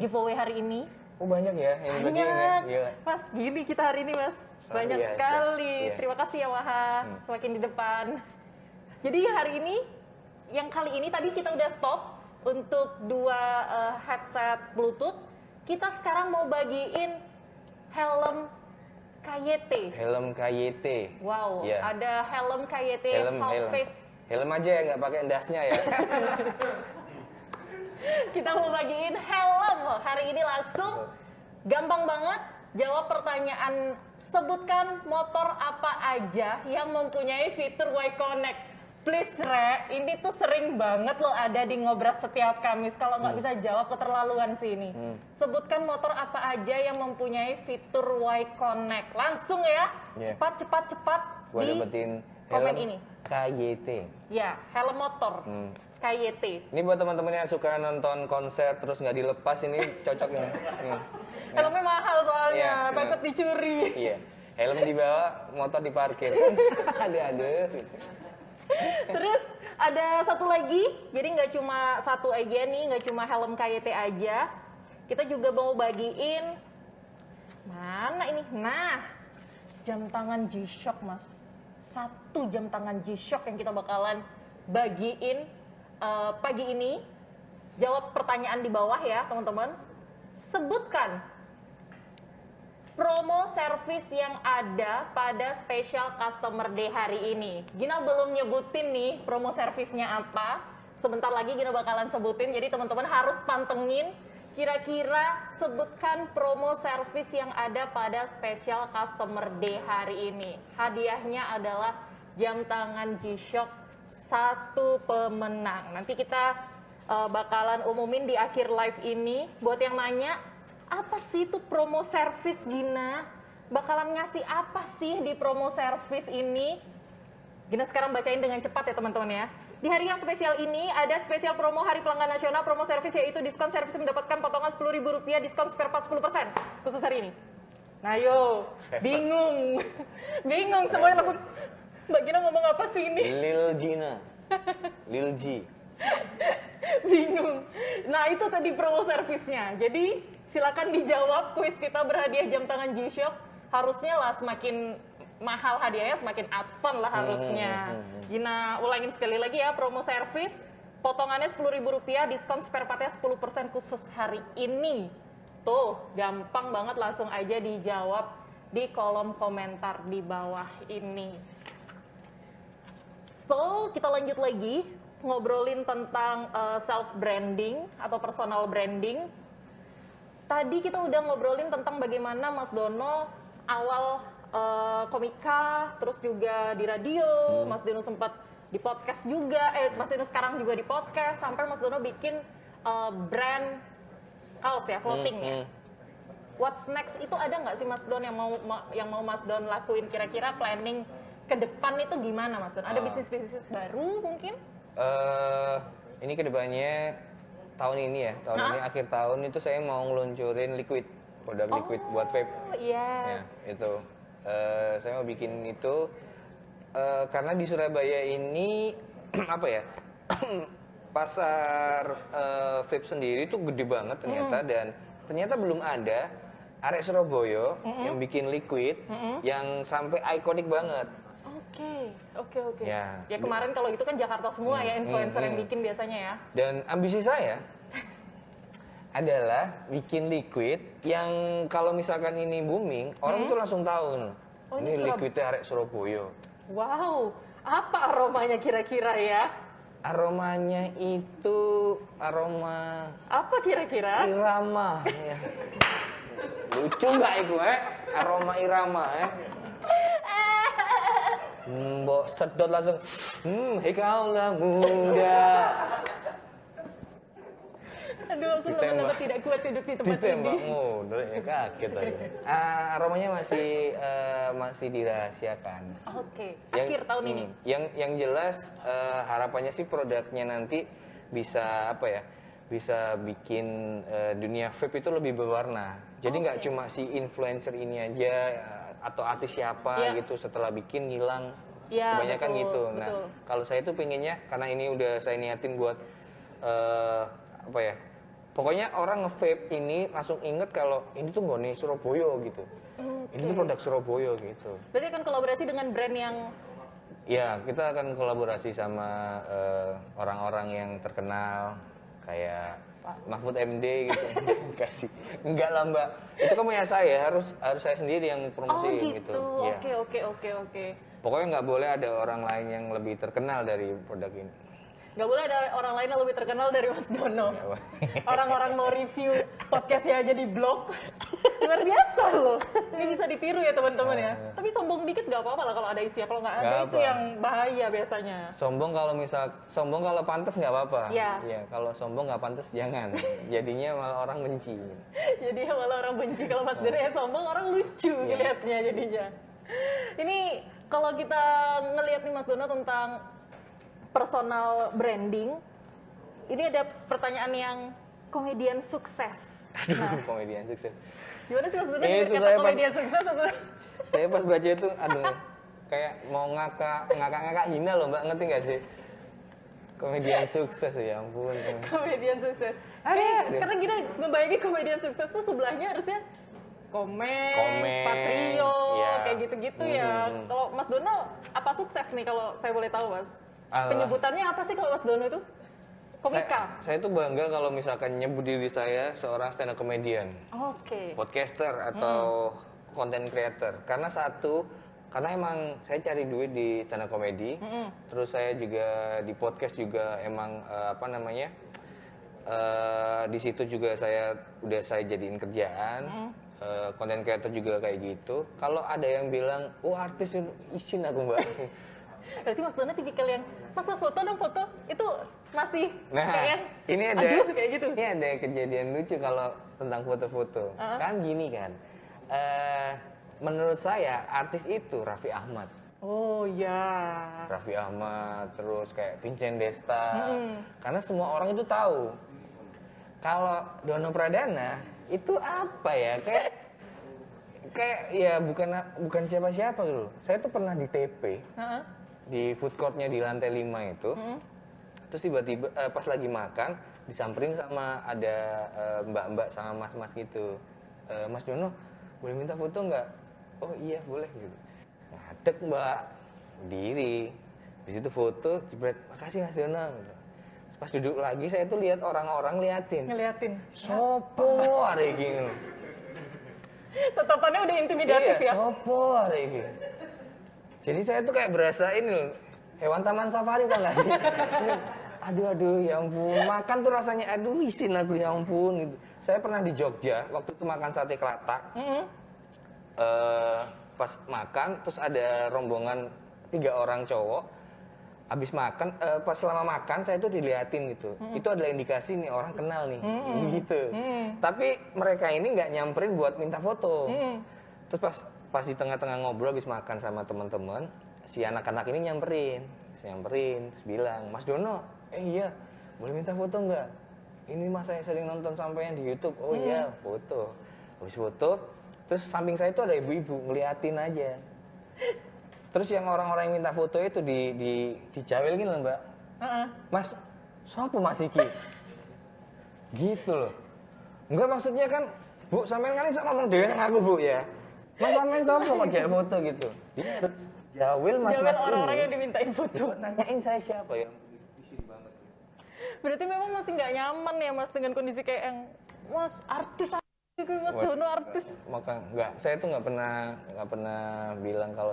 giveaway hari ini. Oh banyak ya yang bagiin ya? Mas, gini kita hari ini Mas. Banyak sekali. Terima kasih ya Waha, semakin di depan. Jadi hari ini, yang kali ini tadi kita udah stop untuk 2 headset Bluetooth. Kita sekarang mau bagiin helm KYT. Helm KYT. Wow, ada helm KYT half face. Helm aja ya, nggak pakai dasnya ya. Kita mau bagiin helm hari ini langsung. Gampang banget, jawab pertanyaan, sebutkan motor apa aja yang mempunyai fitur Y Connect. Please Re, ini tuh sering banget loh ada di Ngobras setiap Kamis. Kalau nggak bisa jawab keterlaluan sih ini. Sebutkan motor apa aja yang mempunyai fitur Y Connect. Langsung ya, cepat Gua di dapetin komen ini. KYT. Ya, helm motor. KYT. Ini buat teman-teman yang suka nonton konser terus nggak dilepas ini cocok ya. Helmnya mahal soalnya, takut dicuri. Iya. Helm dibawa, motor diparkir. Ada. Gitu. Terus ada satu lagi, jadi nggak cuma satu aja nih, nggak cuma helm KYT aja. Kita juga mau bagiin, mana ini? Nah, jam tangan G-Shock Mas. 1 jam tangan G-Shock yang kita bakalan bagiin pagi ini. Jawab pertanyaan di bawah ya teman-teman. Sebutkan promo service yang ada pada special customer day hari ini. Gina belum nyebutin nih promo service-nya apa. Sebentar lagi Gina bakalan sebutin. Jadi teman-teman harus pantengin. Kira-kira sebutkan promo service yang ada pada special customer day hari ini. Hadiahnya adalah jam tangan G-Shock 1 pemenang. Nanti kita bakalan umumin di akhir live ini. Buat yang nanya, apa sih itu promo service Gina? Bakalan ngasih apa sih di promo service ini? Gina sekarang bacain dengan cepat ya teman-teman ya. Di hari yang spesial ini ada spesial promo Hari Pelanggan Nasional. Promo service yaitu diskon servis mendapatkan potongan Rp10.000, diskon spare part 10% khusus hari ini. Nah yo, bingung. Bingung semuanya langsung, Mbak Gina ngomong apa sih ini? Lil G. Bingung. Nah itu tadi promo servisnya. Jadi silakan dijawab, kuis kita berhadiah jam tangan G-Shock. Harusnya lah semakin mahal hadiahnya semakin advance lah harusnya. Gina ulangin sekali lagi ya, promo servis potongannya Rp10.000, diskon spare partnya 10% khusus hari ini. Tuh, gampang banget, langsung aja dijawab di kolom komentar di bawah ini. So, kita lanjut lagi ngobrolin tentang self-branding atau personal branding. Tadi kita udah ngobrolin tentang bagaimana Mas Dono awal komika, terus juga di radio, Mas Dono sempat di podcast juga, Mas Dono sekarang juga di podcast, sampai Mas Dono bikin brand kaos ya, clothing ya. What's next itu ada nggak sih Mas Don yang mau Mas Don lakuin, kira-kira planning ke depan itu gimana Mas Don? Ada bisnis-bisnis baru mungkin? Ini kedepannya tahun ini ya, ini akhir tahun itu saya mau ngeluncurin liquid, produk liquid buat vape. Ya, Yes. itu. Saya mau bikin itu karena di Surabaya ini apa ya, pasar vape sendiri tuh gede banget ternyata dan ternyata belum ada arek Surabaya yang bikin liquid yang sampai ikonik banget. Oke. Ya. Ya kemarin kalau itu kan Jakarta semua ya influencer yang bikin biasanya ya. Dan ambisi saya adalah bikin liquid yang kalau misalkan ini booming, orang itu langsung tahu. Oh, ini ini liquidnya arek Surabaya. Wow, apa aromanya kira-kira ya? Aromanya itu aroma Apa kira-kira? irama. Ya. Lucu nggak itu, aroma irama, Mbok sedot langsung, hei kaulah muda. Aduh, aku lama-lama tidak kuat duduk di tempat Ditembak ini. mundur, ya kaget aja. Aromanya masih dirahasiakan. Oke, akhir tahun ini. Yang jelas harapannya sih produknya nanti bisa apa ya? Bisa bikin dunia vape itu lebih berwarna. Jadi nggak cuma si influencer ini aja atau artis siapa gitu setelah bikin ngilang. Ya, Kebanyakan betul, gitu. betul. Nah, kalau saya tuh pengennya karena ini udah saya niatin buat apa ya? Pokoknya orang nge-vape ini langsung inget kalau ini tuh nggone Surabaya gitu. Ini tuh produk Surabaya gitu. Berarti akan kolaborasi dengan brand yang Ya, kita akan kolaborasi sama orang-orang yang terkenal kayak Pak Mahfud MD gitu. Kasih. Enggak lah, Mbak. Itu kan punya saya, harus saya sendiri yang promosiin gitu. Ya. Oke. Pokoknya nggak boleh ada orang lain yang lebih terkenal dari produk ini. Gak boleh ada orang lain yang lebih terkenal dari Mas Dono. Orang-orang mau review podcastnya aja di blog. Luar biasa loh. Ini bisa ditiru ya teman-teman ya. Tapi sombong dikit gak apa-apa lah kalau ada isi. Kalau nggak ada Nggak itu apa. yang bahaya biasanya. Sombong kalau pantas nggak apa-apa. Iya. Ya, kalau sombong nggak pantas jangan. Jadinya malah orang benci. Jadi malah orang benci kalau Mas Dono ya sombong, orang lucu ngelihatnya jadinya. Ini kalau kita ngelihat nih Mas Dono tentang personal branding, ini ada pertanyaan yang komedian sukses. Aduh, komedian sukses. Gimana sih Mas Dono Itu kata saya pas- komedian sukses atau Saya pas baca itu, aduh, kayak mau ngakak hina loh, Mbak, ngerti nggak sih? Komedian sukses, ya ampun. komedian sukses? Ada. Karena kita ngebayangin komedian sukses tuh sebelahnya harusnya komen, patriot, iya. kayak gitu-gitu ya. Kalau Mas Dono apa sukses nih kalau saya boleh tahu, Mas? Alah. Penyebutannya apa sih kalau Mas Dono itu? Komika? Saya tuh bangga kalau misalkan nyebut diri saya seorang stand up comedian, Oke. podcaster atau content creator. Karena emang saya cari duit di stand up comedy, terus saya juga di podcast juga emang di situ juga saya jadiin kerjaan. Content creator juga kayak gitu. Kalau ada yang bilang, artis isin aku, Mbak. Berarti Mas Dono tipikal yang, Mas foto dong foto, itu masih Nah, kayak yang, ini aduh, kayak gitu. Ini ada kejadian lucu kalau tentang foto-foto. Kan gini kan, menurut saya artis itu Raffi Ahmad. Oh ya. Raffi Ahmad, terus kayak Vincent Desta. Karena semua orang itu tahu. Kalau Dono Pradana itu apa ya? Kayak ya bukan siapa-siapa gitu. Saya tuh pernah di TP. Di food courtnya di lantai 5 itu. Terus tiba-tiba pas lagi makan disamperin sama ada mbak-mbak sama mas-mas gitu. Mas Dono, boleh minta foto nggak? Oh iya boleh gitu. Ngadek mbak, berdiri. Di situ foto, jebret, makasih Mas Dono. Gitu. Terus pas duduk lagi saya tuh lihat orang-orang Ngeliatin. Sopo hari gini. Tatapannya udah intimidatif ya. Sopo hari gini. Jadi saya tuh kayak berasa ini loh, hewan taman safari tau gak sih? Aduh, ya ampun. Makan tuh rasanya, aduh isin aku ya ampun. Gitu. Saya pernah di Jogja, waktu itu makan sate kelatak. Pas makan, terus ada rombongan 3 orang cowok. Habis makan, pas selama makan saya tuh diliatin gitu. Itu adalah indikasi nih orang kenal nih, gitu. Tapi mereka ini nggak nyamperin buat minta foto. Terus pas di tengah-tengah ngobrol habis makan sama teman-teman, si anak-anak ini nyamperin, terus bilang, Mas Dono, iya, boleh minta foto nggak? Ini mas saya sering nonton sampean di YouTube. Oh iya, foto. Habis foto, terus samping saya itu ada ibu-ibu ngeliatin aja. Terus yang orang-orang yang minta foto itu dijawel gini loh Mbak. Mas, siapa Mas Iki? Gitu loh. Enggak maksudnya kan, Bu, sampean kan iso ngomong dhewe nang aku, Bu ya. Mas sampean siapa kok dia foto gitu? Dia harus jawel mas-mas ini. Orang-orang yang dimintain foto. Buat nanyain saya siapa ya? Berarti memang masih nggak nyaman ya Mas dengan kondisi kayak yang Mas artis gitu, Mas Dono artis. Maka enggak, saya tuh nggak pernah bilang kalau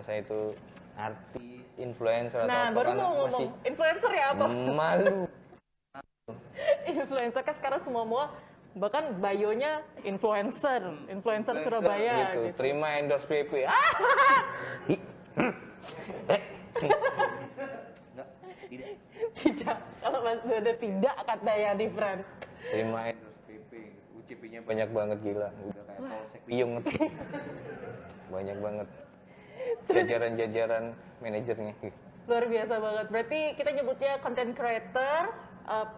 saya itu artis, influencer atau Nah, apa. baru Karena mau ngomong masih influencer ya apa? malu. Influencer kan sekarang semua bahkan bio-nya influencer Surabaya gitu. gitu. Terima endorse PP. Tidak, kalau Mas Dono tidak katanya di France. Terima endorse PP. UCP-nya banyak banget gila. Udah kayak polsek Piyung. Banyak banget. Jajaran-jajaran manajernya. Luar biasa banget. Berarti kita nyebutnya content creator,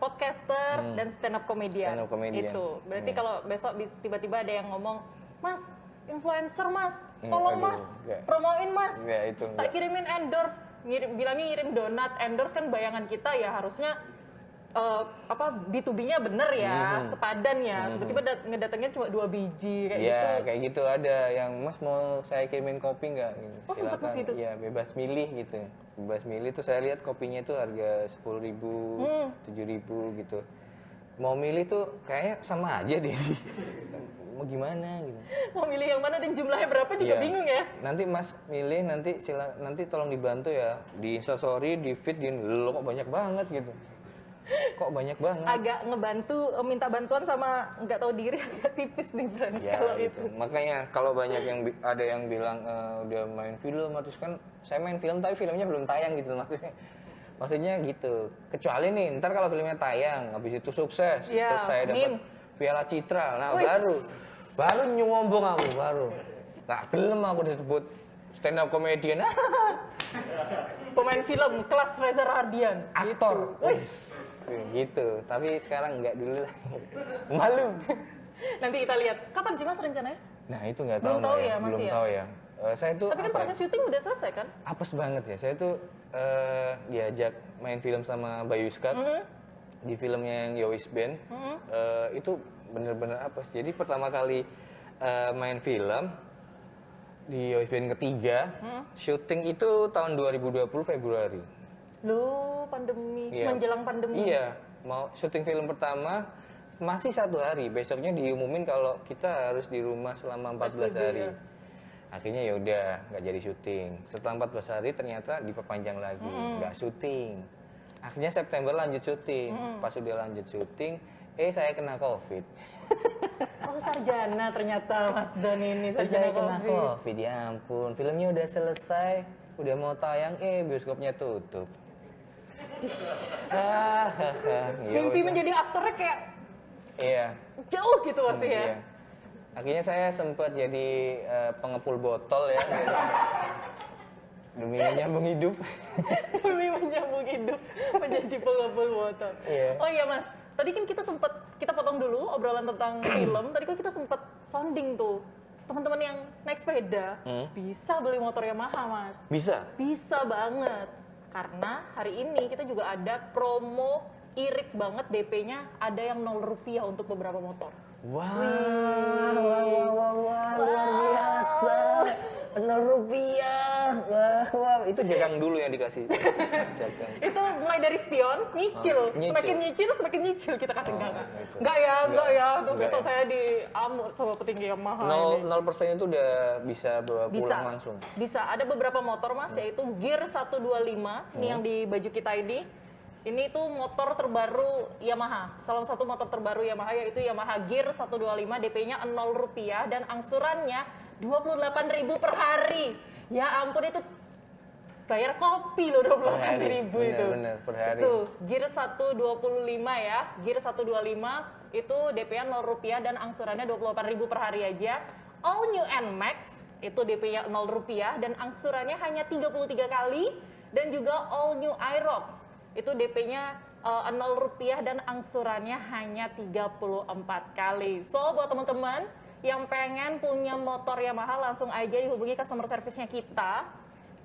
podcaster, dan stand up comedian. Stand up comedian. Itu. Berarti kalau besok tiba-tiba ada yang ngomong, Mas, influencer Mas, tolong Mas, enggak. promoin Mas. Enggak, itu Tak enggak. kirimin endorse, bilangnya ngirim donat, endorse kan bayangan kita ya harusnya B2B-nya bener ya, sepadan ya. Tiba-tiba ngedatengnya cuma 2 biji kayak gitu. Iya, kayak gitu ada yang Mas mau saya kirimin kopi nggak? Gitu. Oh, sempet ke situ? Iya, bebas milih gitu. Bebas milih tuh saya lihat kopinya itu harga 10.000, 7.000 gitu. Mau milih tuh kayaknya sama aja deh. Mau gimana gitu. Mau milih yang mana dan jumlahnya berapa juga Iya. bingung ya. Nanti Mas milih nanti tolong dibantu ya di Instastory, di feed, lo kok banyak banget gitu. Kok banyak banget. Agak ngebantu, minta bantuan sama nggak tahu diri agak tipis nih Frans Ya, kalau gitu. itu. Makanya kalau banyak yang ada yang bilang udah main film, terus kan saya main film tapi filmnya belum tayang gitu maksudnya. Maksudnya gitu. Kecuali nih, ntar kalau filmnya tayang, habis itu sukses, Ya, terus saya dapat Piala Citra, nah baru nyombong aku baru. Tak gelem aku disebut stand up comedian. Pemain film kelas Reza Rahardian. Aktor. Wis. Gitu. Tapi sekarang enggak dulu lah. Malu. Nanti kita lihat. Kapan sih Mas rencananya? Nah itu nggak tahu Belum tahu Mbak ya, masih belum ya? tahu ya. Saya tuh Tapi kan apa ya? proses syuting udah selesai kan? Apes banget ya. Saya tuh diajak main film sama Bayu Skat di filmnya yang Yowis Band. Itu bener-bener apes. Jadi pertama kali main film di Yowis Band ketiga, syuting itu tahun 2020 Februari. Loh, pandemi, Iya. menjelang pandemi. Iya, mau syuting film pertama masih 1 hari. Besoknya diumumin kalau kita harus di rumah selama 14 hari. ya. Akhirnya ya udah nggak jadi syuting. Setelah 14 hari ternyata diperpanjang lagi, nggak syuting. Akhirnya September lanjut syuting. Pas udah lanjut syuting, saya kena COVID. Oh, sarjana ternyata Mas Don ini Terus sarjana saya kena COVID. COVID, ya ampun. Filmnya udah selesai, udah mau tayang, bioskopnya tutup. Mimpi menjadi aktornya kayak Iya. jauh gitu masih ya. Iya. Akhirnya saya sempat jadi pengepul botol ya. Demi menyambung hidup. Demi menyambung hidup menjadi pengepul botol. Iya. Oh iya Mas, tadi kan kita potong dulu obrolan tentang film. Tadi kan kita sempat sounding tuh. Teman-teman yang naik sepeda bisa beli motor Yamaha Mas. Bisa? Bisa banget. Karena hari ini kita juga ada promo irit banget DP-nya ada yang 0 rupiah untuk beberapa motor. Wah, luar biasa. 0 rupiah. Wah, itu jagang dulu yang dikasih. Jagang. Itu mulai dari spion, nyicil. Nyicil. Semakin nyicil kita kasih enggak. itu. Enggak ya. Aduh, Enggak besok ya. saya diamuk sama petinggi Yamaha ini. 0% itu udah bisa bawa Bisa. pulang langsung. Bisa. Ada beberapa motor Mas yaitu Gear 125 ini yang di baju kita ini. Ini tuh motor terbaru Yamaha. Salah satu motor terbaru Yamaha yaitu Yamaha Gear 125 DP-nya 0 rupiah dan angsurannya 28.000 per hari. Ya ampun itu bayar kopi loh 28.000 itu. Bener, per hari. Tuh, Gear 125 ya. Gear 125 itu DP-nya 0 rupiah dan angsurannya 28.000 per hari aja. All New NMAX Itu DP-nya 0 rupiah dan angsurannya hanya 33 kali. Dan juga all new Aerox, itu DP-nya 0 rupiah dan angsurannya hanya 34 kali. So buat teman-teman yang pengen punya motor Yamaha, langsung aja dihubungi customer service-nya kita.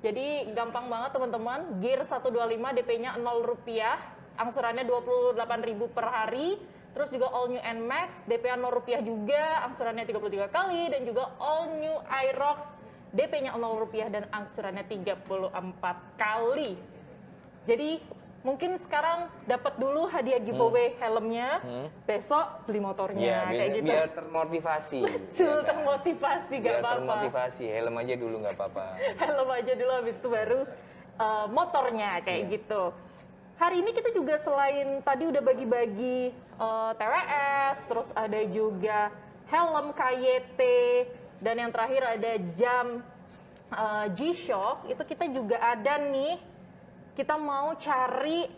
Jadi gampang banget teman-teman, Gear 125 DP-nya 0 rupiah, angsurannya 28.000 per hari. Terus juga all new NMAX, DP-nya 0 rupiah juga, angsurannya 33 kali. Dan juga all new Aerox, DP-nya 0 rupiah dan angsurannya 34 kali. Jadi mungkin sekarang dapat dulu hadiah giveaway helmnya, besok beli motornya kayak gitu. Biar termotivasi. Betul, termotivasi, gak Biar apa-apa. termotivasi, helm aja dulu nggak apa-apa. Helm aja dulu, habis itu baru motornya kayak gitu. Hari ini kita juga selain tadi udah bagi-bagi TWS, terus ada juga helm KYT, dan yang terakhir ada jam G-Shock. Itu kita juga ada nih, kita mau cari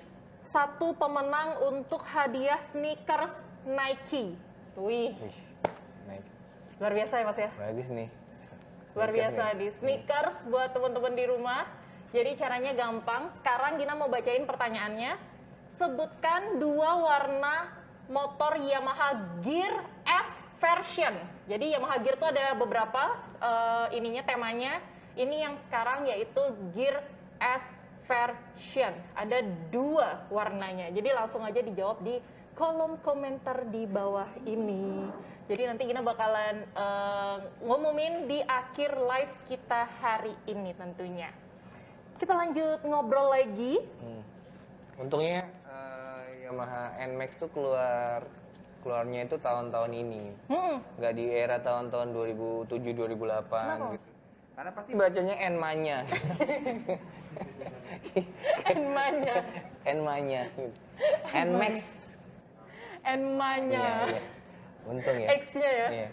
satu pemenang untuk hadiah sneakers Nike. Wih, Nike. luar biasa ya Mas ya? Bagus nih. Luar biasa Sneakers di sneakers buat teman-teman di rumah. Jadi caranya gampang. Sekarang Gina mau bacain pertanyaannya. Sebutkan 2 warna motor Yamaha Gear S version. Jadi Yamaha Gear itu ada beberapa ininya, temanya. Ini yang sekarang yaitu Gear S version. Ada 2 warnanya. Jadi langsung aja dijawab di kolom komentar di bawah ini. Jadi nanti Gina bakalan ngumumin di akhir live kita hari ini tentunya. Kita lanjut ngobrol lagi. Untungnya Yamaha NMAX tuh keluarnya itu tahun-tahun ini. Nggak di era tahun-tahun 2007-2008 gitu. Karena pasti bacanya N-manya. N-manya. N-manya. NMAX. N-manya. Iya. Untung ya. X-nya ya. Iya,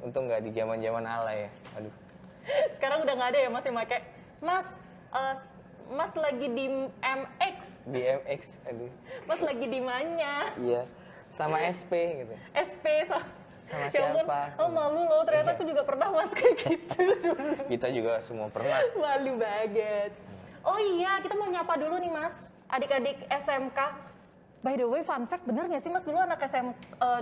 untung nggak di zaman-zaman ala ya. Aduh. Sekarang udah nggak ada ya Mas yang pakai. Mas lagi di MX. Di MX, aduh. Mas lagi di mana? Iya. Sama SP gitu. SP Sama Ya ampun, siapa? oh malu loh, ternyata aku juga pernah Mas kayak gitu dulu. Kita juga semua pernah. Malu banget. Oh iya, kita mau nyapa dulu nih Mas, adik-adik SMK. By the way, fun fact, bener nggak sih Mas dulu anak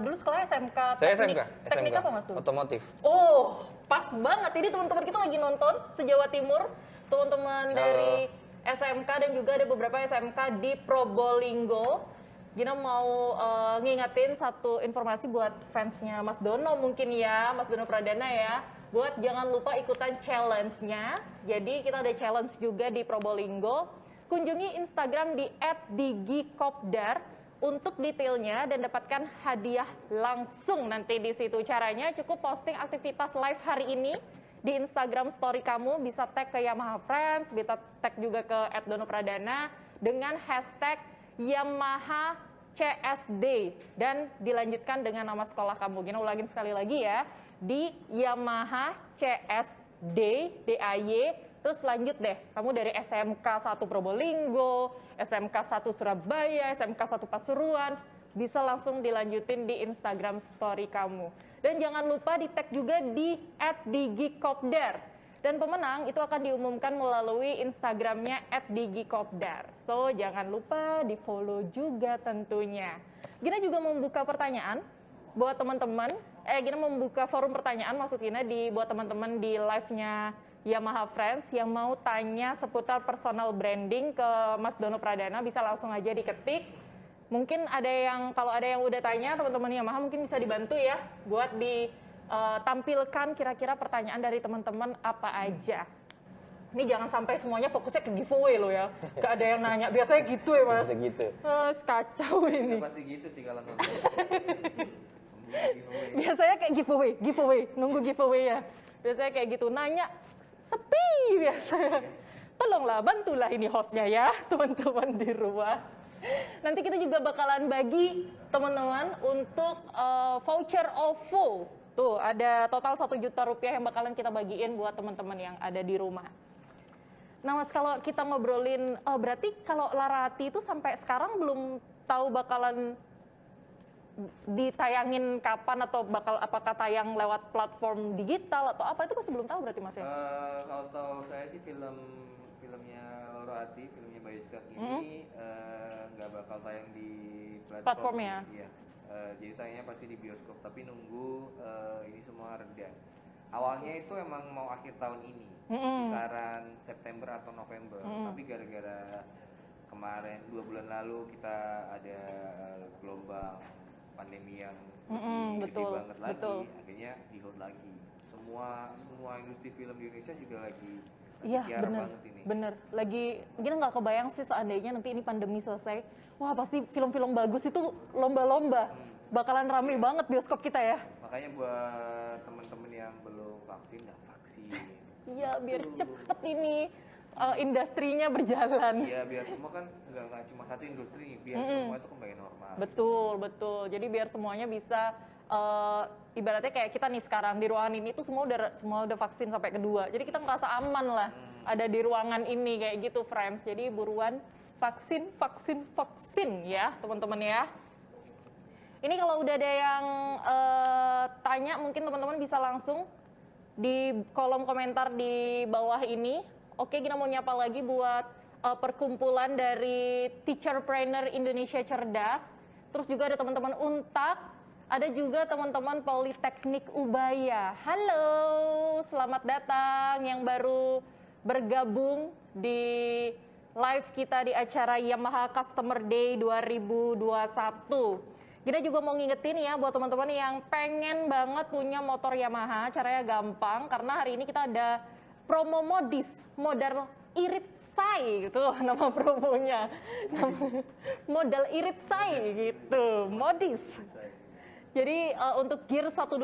dulu sekolahnya SMK? Saya SMK. Teknik SMK. apa Mas dulu? Otomotif. Oh, pas banget. Ini teman-teman kita lagi nonton se-Jawa Timur. Teman-teman dari SMK dan juga ada beberapa SMK di Probolinggo. Gina mau ngingetin satu informasi buat fansnya Mas Dono mungkin ya, Mas Dono Pradana ya. Buat jangan lupa ikutan challenge-nya. Jadi kita ada challenge juga di Probolinggo. Kunjungi Instagram di @digikopdar untuk detailnya dan dapatkan hadiah langsung nanti di situ. Caranya cukup posting aktivitas live hari ini di Instagram story kamu, bisa tag ke Yamaha Friends, bisa tag juga ke @donopradana dengan hashtag Yamaha CSD dan dilanjutkan dengan nama sekolah kamu. Gina ulangin sekali lagi ya, di Yamaha CSD DAY. Terus lanjut deh, kamu dari SMK 1 Probolinggo, SMK 1 Surabaya, SMK 1 Pasuruan, bisa langsung dilanjutin di Instagram story kamu. Dan jangan lupa di tag juga di @digikopdar. Dan pemenang itu akan diumumkan melalui Instagramnya @digikopdar. So, jangan lupa di follow juga tentunya. Gina juga membuka pertanyaan buat teman-teman. Gina membuka forum pertanyaan maksud Gina buat teman-teman di live-nya Yamaha Friends yang mau tanya seputar personal branding ke Mas Dono Pradana, bisa langsung aja diketik. Mungkin kalau ada yang udah tanya, teman-teman Yamaha mungkin bisa dibantu ya buat ditampilkan kira-kira pertanyaan dari teman-teman apa aja. Ini jangan sampai semuanya fokusnya ke giveaway loh ya. Gak ada yang nanya. Biasanya gitu ya Mas. Biasa gitu. Kacau ini. Pasti gitu sih kalau nonton. Biasanya kayak giveaway, nunggu giveaway ya. Biasanya kayak gitu, nanya sepi biasanya. Tolonglah, bantulah ini hostnya ya, teman-teman di rumah. Nanti kita juga bakalan bagi teman-teman untuk voucher OVO. Tuh, ada total 1 juta rupiah yang bakalan kita bagiin buat teman-teman yang ada di rumah. Nah Mas, kalau kita ngobrolin, berarti kalau Larati itu sampai sekarang belum tahu bakalan ditayangin kapan atau apakah tayang lewat platform digital atau apa itu masih belum tahu berarti Mas ya? Kalau tahu saya sih filmnya Laura Ati, filmnya Bayiskak ini nggak bakal tayang di Platformnya? Iya. Jadi tayangnya pasti di bioskop, tapi nunggu ini semua reda. Awalnya itu emang mau akhir tahun ini, kisaran September atau November, tapi gara-gara kemarin 2 bulan lalu kita ada gelombang pandemi yang gede betul, banget lagi, betul. akhirnya di hold lagi. Semua industri film di Indonesia juga lagi Iya kiar bener, banget ini. bener. Lagi, kita nggak kebayang sih seandainya nanti ini pandemi selesai, wah pasti film-film bagus itu lomba-lomba, bakalan rame banget bioskop kita ya. Makanya buat temen-temen yang belum vaksin, dah vaksin. Iya, biar cepet ini industrinya berjalan. Iya, biar semua kan nggak cuma satu industri, biar semua itu kembali normal. Betul, betul. Jadi biar semuanya bisa ibaratnya kayak kita nih sekarang di ruangan ini tuh semua udah vaksin sampai kedua. Jadi kita ngerasa aman lah ada di ruangan ini kayak gitu, friends. Jadi buruan vaksin ya, teman-teman ya. Ini kalau udah ada yang tanya, mungkin teman-teman bisa langsung di kolom komentar di bawah ini. Oke, kita mau nyapa lagi buat perkumpulan dari Teacherpreneur Indonesia Cerdas. Terus juga ada teman-teman Untak, ada juga teman-teman Politeknik Ubaya. Halo, selamat datang yang baru bergabung di live kita di acara Yamaha Customer Day 2021. Kita juga mau ngingetin ya buat teman-teman yang pengen banget punya motor Yamaha, caranya gampang karena hari ini kita ada promo modis, modal irit say gitu nama promonya. Modal irit say gitu, modis. Jadi untuk Gear 125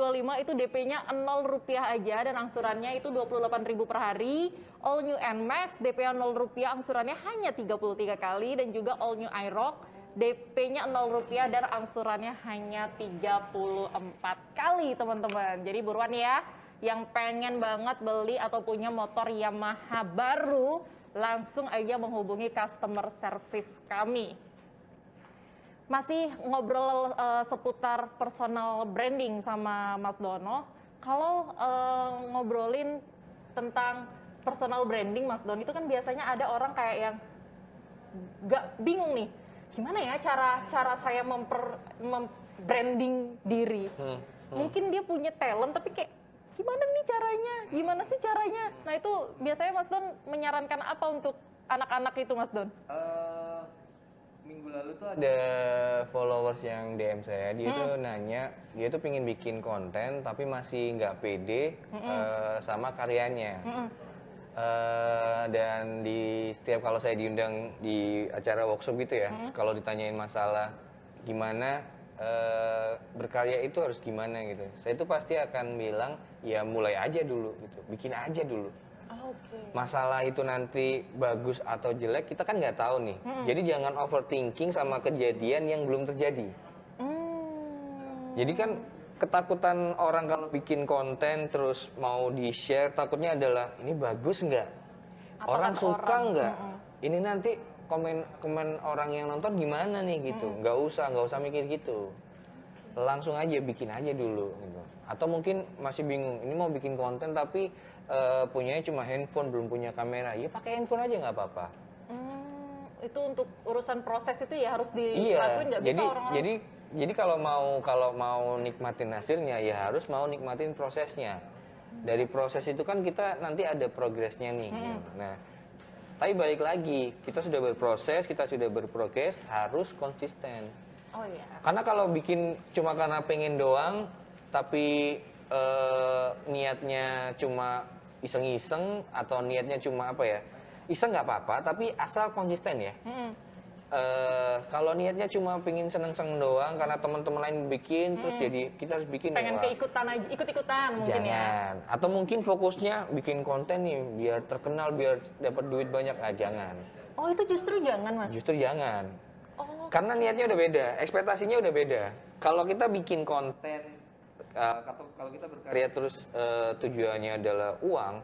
itu DP-nya 0 rupiah aja dan angsurannya itu 28.000 per hari. All New NMAX DP-nya 0 rupiah, angsurannya hanya 33 kali, dan juga All New iRock DP-nya 0 rupiah dan angsurannya hanya 34 kali, teman-teman. Jadi buruan ya, yang pengen banget beli atau punya motor Yamaha baru, langsung aja menghubungi customer service kami. Masih ngobrol seputar personal branding sama Mas Dono. Kalau ngobrolin tentang personal branding, Mas Dono, itu kan biasanya ada orang kayak yang gak bingung nih, gimana ya cara saya membranding diri. Mungkin dia punya talent tapi kayak gimana nih caranya, gimana sih caranya. Nah itu biasanya Mas Don menyarankan apa untuk anak-anak itu, Mas Don? Minggu lalu tuh ada followers yang DM saya, dia tuh nanya, dia tuh pengen bikin konten tapi masih nggak pede sama karyanya. Dan di setiap kalau saya diundang di acara workshop gitu ya, kalau ditanyain masalah gimana berkarya itu harus gimana gitu, saya tuh pasti akan bilang ya mulai aja dulu gitu, bikin aja dulu. Masalah itu nanti bagus atau jelek kita kan nggak tahu nih. Jadi jangan overthinking sama kejadian yang belum terjadi. Jadi kan ketakutan orang kalau bikin konten terus mau di-share, takutnya adalah ini bagus nggak? Orang suka nggak? Ini nanti komen orang yang nonton gimana nih gitu. Nggak usah mikir gitu. Langsung aja bikin aja dulu gitu. Atau mungkin masih bingung, ini mau bikin konten tapi punyanya cuma handphone, belum punya kamera. Ya pakai handphone aja nggak apa-apa. Itu untuk urusan proses itu ya harus dilakuin, nggak bisa orang-orang. Jadi kalau mau nikmatin hasilnya ya harus mau nikmatin prosesnya. Dari proses itu kan kita nanti ada progresnya nih. Nah, tapi balik lagi, kita sudah berproses, kita sudah berprogres, harus konsisten. Oh iya. Karena kalau bikin cuma karena pengen doang, tapi niatnya cuma iseng-iseng atau niatnya cuma apa ya? Iseng nggak apa-apa, tapi asal konsisten ya. Kalau niatnya cuma pengen seneng-seneng doang karena teman-teman lain bikin, terus jadi kita harus bikin. Pengen keikutan aja, ikut-ikutan mungkin ya. Jangan. Atau mungkin fokusnya bikin konten nih biar terkenal, biar dapat duit banyak. Jangan. Oh itu justru jangan, Mas. Justru jangan. Oh. Karena niatnya udah beda, ekspektasinya udah beda. Kalau kita bikin konten, kalau kita berkarya terus tujuannya adalah uang,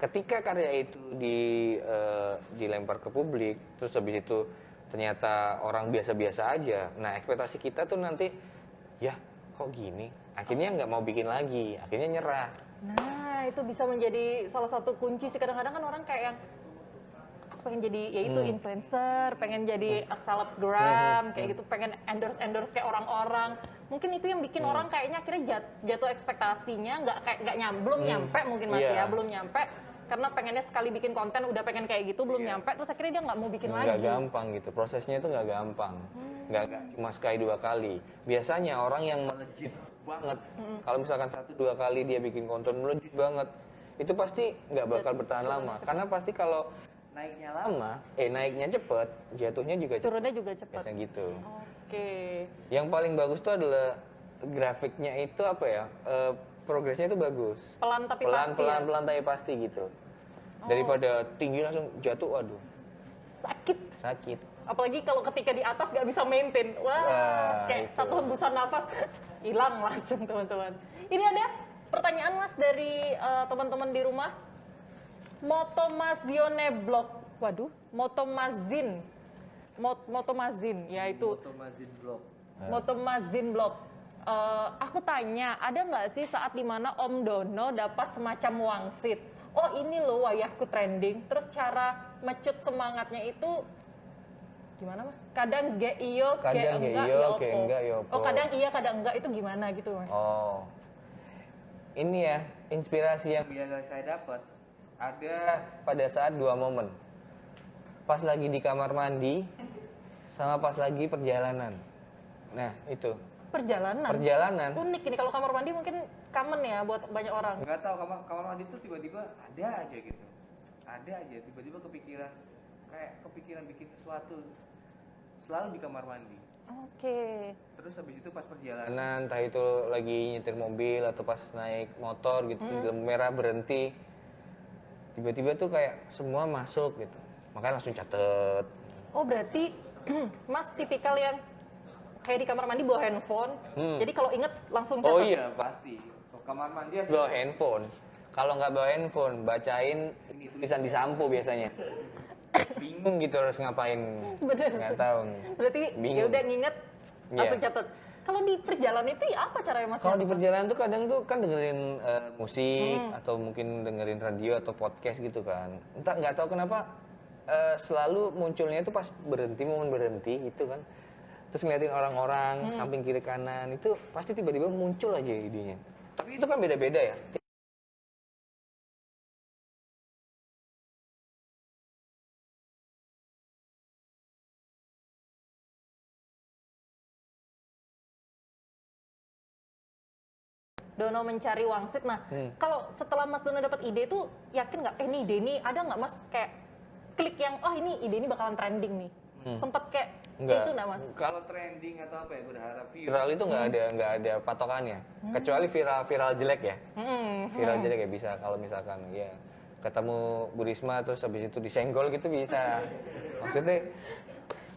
ketika karya itu dilempar ke publik, terus habis itu ternyata orang biasa-biasa aja. Nah, ekspektasi kita tuh nanti ya kok gini, akhirnya nggak mau bikin lagi, akhirnya nyerah. Nah, itu bisa menjadi salah satu kunci sih. Kadang-kadang kan orang kayak yang aku pengen jadi ya itu influencer, pengen jadi a selebgram kayak gitu, pengen endorse kayak orang-orang. Mungkin itu yang bikin orang kayaknya akhirnya jatuh ekspektasinya nggak belum nyampe mungkin Mas ya, belum nyampe karena pengennya sekali bikin konten udah pengen kayak gitu belum nyampe, terus akhirnya dia nggak mau bikin lagi. Nggak gampang gitu, prosesnya itu nggak gampang, nggak cuma sekali 2 kali. Biasanya orang yang melejit banget, kalau misalkan 1-2 kali dia bikin konten melejit banget, itu pasti nggak bakal bertahan lama, karena pasti kalau naiknya lama, naiknya cepet, jatuhnya juga cepet. Turunnya juga cepat. Biasanya gitu. Oke. Yang paling bagus tuh adalah grafiknya itu apa ya? Progresnya itu bagus. Pelan tapi pasti. Pelan tapi pasti gitu. Daripada tinggi langsung jatuh, waduh. Sakit. Apalagi kalau ketika di atas nggak bisa maintain. Wah, kayak itu. satu hembusan nafas hilang langsung teman-teman. Ini ada pertanyaan Mas dari teman-teman di rumah. Motomazione Blog. Waduh, Motomazin. Motomazin, yaitu Motomazin Blog. Motomazin Blog. Aku tanya, ada nggak sih saat dimana Om Dono dapat semacam wangsit? Oh ini loh wayahku trending. Terus cara mecut semangatnya itu gimana Mas? Kadang ge iyo, ge enggak, ya opo. Oh kadang iya, kadang enggak, itu gimana gitu Mas? Oh, ini ya inspirasi yang biasa saya dapat ada pada saat 2 momen. Pas lagi di kamar mandi sama pas lagi perjalanan. Nah itu. Perjalanan. Unik ini kalau kamar mandi mungkin common ya buat banyak orang. Nggak tahu kamar mandi tuh tiba-tiba ada aja gitu. Ada aja tiba-tiba kepikiran bikin sesuatu. Selalu di kamar mandi. Oke. Terus habis itu pas perjalanan, entah itu lagi nyetir mobil atau pas naik motor gitu, terus lampu merah berhenti, tiba-tiba tuh kayak semua masuk gitu, makanya langsung catet. Oh berarti Mas tipikal yang kayak di kamar mandi bawa handphone, jadi kalau inget langsung catet. Oh iya pasti. Kamar mandi bawa handphone. Kalau nggak bawa handphone, bacain tulisan di sampo biasanya. Bingung gitu harus ngapain. Bener. Nggak tahu. Berarti ya udah nginget langsung Iya. catet. Kalau di perjalanan itu apa caranya Mas? Kalau di perjalanan tuh kadang tuh kan dengerin musik atau mungkin dengerin radio atau podcast gitu kan. Entah nggak tahu kenapa selalu munculnya itu pas momen berhenti gitu kan. Terus ngeliatin orang-orang samping kiri kanan itu pasti tiba-tiba muncul aja idenya. Tapi itu kan beda-beda ya. Dono mencari wangsit. Nah, kalau setelah Mas Dono dapat ide itu yakin nggak? Ini ide ini ada nggak Mas kayak klik yang ini ide ini bakalan trending nih. Sempet kayak Enggak. itu nggak Mas? kalau trending atau apa ya berharap Viral itu nggak ada patokannya. Kecuali viral jelek ya. Viral jelek ya bisa kalau misalkan ya ketemu Bu Risma terus habis itu disenggol gitu bisa. Maksudnya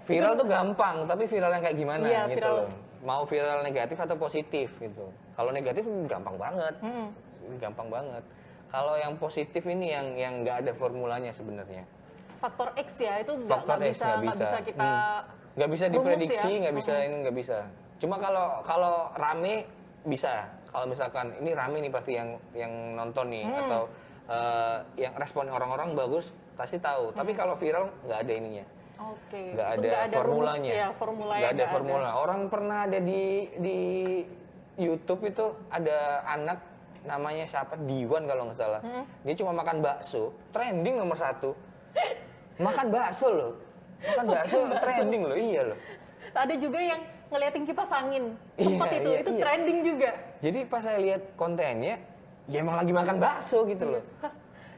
viral tuh gampang, tapi viral yang kayak gimana Iya, gitu viral. loh. Mau viral negatif atau positif gitu. Kalau negatif gampang banget. Gampang banget. Kalau yang positif ini yang nggak ada formulanya sebenarnya. Faktor X ya itu Faktor nggak X bisa kita nggak bisa rumus diprediksi, ya? nggak bisa ini nggak bisa. Cuma kalau rame bisa. Kalau misalkan ini rame nih pasti yang nonton nih atau yang respon orang-orang bagus pasti tahu. Tapi kalau viral nggak ada ininya. Oke. Nggak Itu ada formulanya. rumus ya, formulanya Nggak ada nggak formula. Orang pernah ada di YouTube itu ada anak namanya siapa Diwan kalau nggak salah. Dia cuma makan bakso, trending nomor 1. Makan bakso loh. Makan bakso trending loh, iya loh. Ada juga yang ngeliatin kipas angin. Iya, Sempat itu iya. trending juga. Jadi pas saya lihat kontennya, ya emang lagi makan bakso gitu loh. Hah,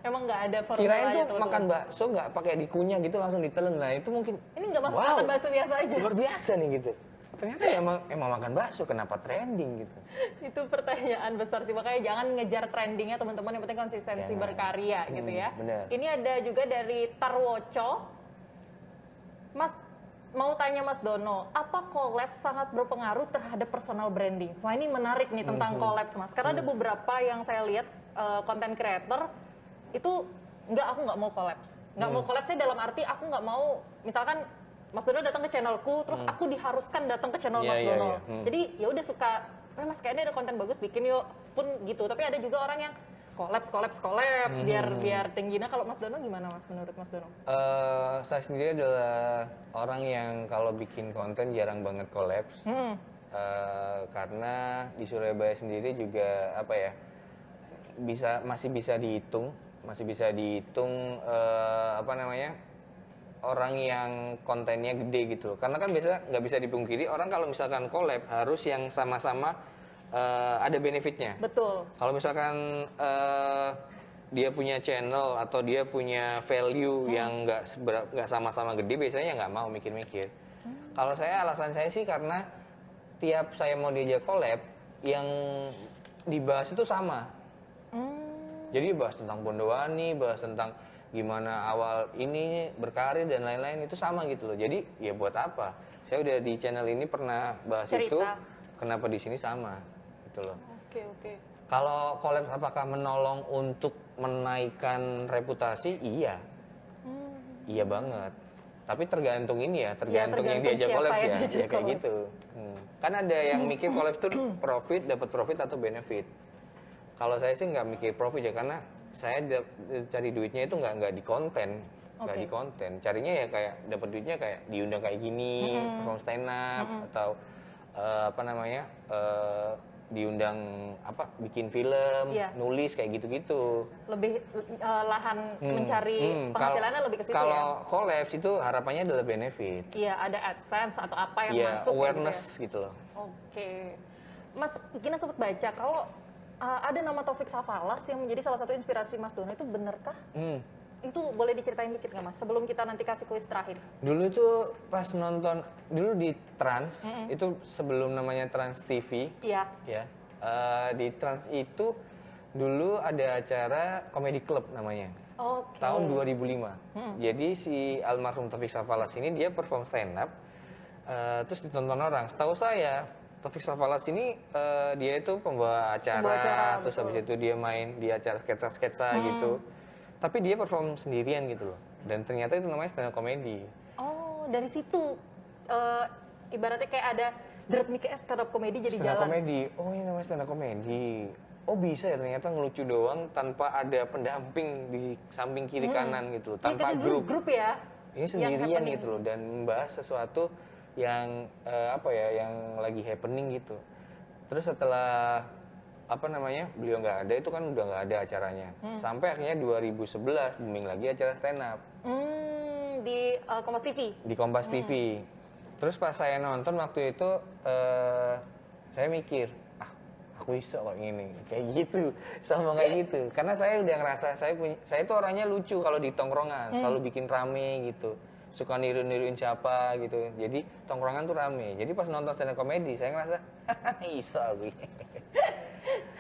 emang nggak ada formulanya. Kirain tuh teman-teman. makan bakso nggak pakai dikunyah gitu langsung ditelen. Nah itu mungkin Ini nggak makan bakso biasa aja. luar biasa nih gitu. Ternyata ya emang makan bakso, kenapa trending gitu. Itu pertanyaan besar sih, makanya jangan ngejar trendingnya teman-teman, yang penting konsistensi Jangan. berkarya gitu ya. bener. Ini ada juga dari Tarwoco, Mas mau tanya Mas Dono, apa collab sangat berpengaruh terhadap personal branding? Wah ini menarik nih tentang collabs Mas, karena ada beberapa yang saya lihat content creator itu aku nggak mau collabs, nggak mau collabsnya dalam arti aku nggak mau misalkan Mas Dono datang ke channelku, terus aku diharuskan datang ke channel Mas Dono. Jadi ya udah suka, Mas kayaknya ada konten bagus bikin yuk, pun gitu. Tapi ada juga orang yang collabs biar tingginya. Kalau Mas Dono gimana Mas, menurut Mas Dono? Saya sendiri adalah orang yang kalau bikin konten jarang banget collabs. Karena di Surabaya sendiri juga apa ya, masih bisa dihitung apa namanya, orang yang kontennya gede gitu. Karena kan biasa nggak bisa dipungkiri orang kalau misalkan collab harus yang sama-sama ada benefitnya. Betul. Kalau misalkan dia punya channel atau dia punya value yang nggak sama-sama gede, biasanya nggak mau mikir-mikir. Kalau alasan saya sih karena tiap saya mau diajak collab, yang dibahas itu sama. Jadi bahas tentang Bondowani, bahas tentang gimana awal ini berkarir dan lain-lain, itu sama gitu loh. Jadi ya buat apa? Saya udah di channel ini pernah bahas itu, kenapa di sini sama gitu loh. Oke. Kalau collab apakah menolong untuk menaikkan reputasi? Iya. Iya banget. Tapi tergantung ini ya, tergantung yang diajak collab ya. Ya kayak gitu. Kan ada yang mikir collab itu dapat profit atau benefit. Kalau saya sih nggak mikir profit ya, karena saya cari duitnya itu nggak di konten, nggak di konten. Carinya ya kayak dapat duitnya kayak diundang kayak gini, perform stand up atau apa namanya, diundang bikin film, nulis kayak gitu-gitu. Lebih lahan mencari penghasilannya lebih ke situ ya. Kalau collabs itu harapannya adalah benefit. Iya, ada AdSense atau apa yang ya, masuk awareness gitu loh. Oke. Mas, Gina sempat baca kalau ada nama Taufik Safalas yang menjadi salah satu inspirasi Mas Dono, itu benerkah? Itu boleh diceritain dikit nggak Mas? Sebelum kita nanti kasih kuis terakhir. Dulu itu pas nonton, dulu di Trans, itu sebelum namanya Trans TV. Iya. Ya, di Trans itu dulu ada acara Comedy Club namanya. Oke. Tahun 2005. Jadi si almarhum Taufik Safalas ini dia perform stand up, terus ditonton orang. Setahu saya Taufik Safalas ini dia itu pembawa acara, terus habis itu dia main di acara sketsa-sketsa gitu. Tapi dia perform sendirian gitu loh. Dan ternyata itu namanya stand up comedy. Oh, dari situ ibaratnya kayak ada deret nih kayak stand up comedy jadi Stand up jalan. comedy. Oh, ini namanya stand up comedy. Oh, bisa ya ternyata ngelucu doang tanpa ada pendamping di samping kiri kanan gitu loh, tanpa grup ya. Ini sendirian gitu loh, dan membahas sesuatu yang yang lagi happening gitu. Terus setelah beliau nggak ada, itu kan udah nggak ada acaranya. Sampai akhirnya 2011 booming lagi acara stand up. Di Kompas TV. Di Kompas TV. Terus pas saya nonton waktu itu, saya mikir, aku bisa kok ini, kayak gitu, sama kayak gitu. Karena saya udah ngerasa saya itu orangnya lucu kalau di tongkrongan, selalu bikin rame gitu. Suka niru-niruin siapa gitu. Jadi tongkrongan tuh rame. Jadi pas nonton stand up comedy saya ngerasa iso aku.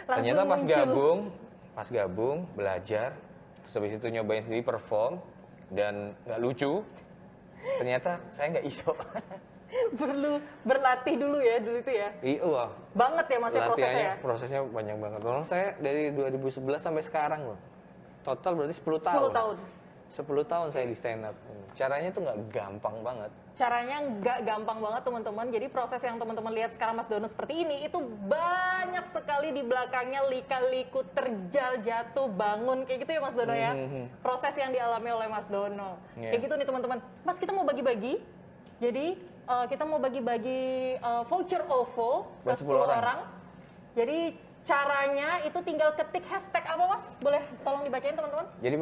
Ternyata pas gabung belajar, terus habis itu nyobain sendiri perform dan nggak lucu. Ternyata saya nggak iso. Perlu berlatih dulu ya dulu itu ya. Iya. Banget ya masih prosesnya banyak banget. Tolong saya dari 2011 sampai sekarang loh. Total berarti 10 tahun. 10 tahun. 10 tahun saya di stand up. Caranya tuh nggak gampang banget. Caranya nggak gampang banget teman-teman. Jadi proses yang teman-teman lihat sekarang Mas Dono seperti ini itu banyak sekali di belakangnya lika-liku, terjal, jatuh, bangun kayak gitu ya Mas Dono ya. Proses yang dialami oleh Mas Dono. Kayak gitu nih teman-teman. Mas, kita mau bagi-bagi. Jadi kita mau bagi-bagi voucher OVO ke 10 orang. Jadi caranya itu tinggal ketik hashtag apa Mas? Boleh tolong dibacain teman-teman? Jadi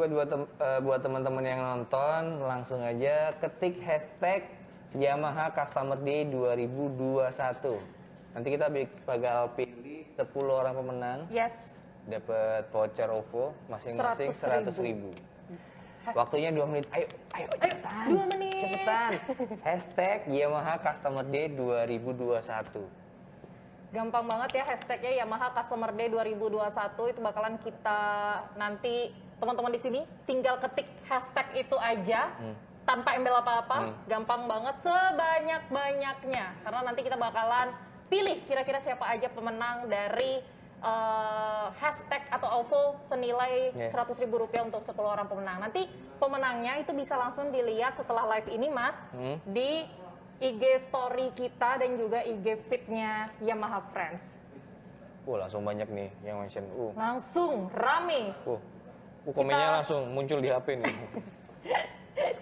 buat teman-teman yang nonton, langsung aja ketik hashtag Yamaha Customer Day 2021. Nanti kita bakal pilih 10 orang pemenang. Yes. Dapat voucher OVO masing-masing 100.000. Waktunya 2 menit. Ayo cepetan. 2 menit. Cepetan. Hashtag Yamaha Customer Day 2021. Gampang banget ya hashtagnya Yamaha Customer Day 2021, itu bakalan kita nanti teman-teman di sini tinggal ketik hashtag itu aja tanpa embel apa-apa, gampang banget sebanyak-banyaknya karena nanti kita bakalan pilih kira-kira siapa aja pemenang dari hashtag atau OVO senilai Yeah. Rp100.000 untuk 10 orang pemenang. Nanti pemenangnya itu bisa langsung dilihat setelah live ini, Mas, di IG story kita dan juga IG feed-nya Yamaha Friends. Langsung banyak nih yang mention. Langsung rame. Komennya langsung muncul di HP nih.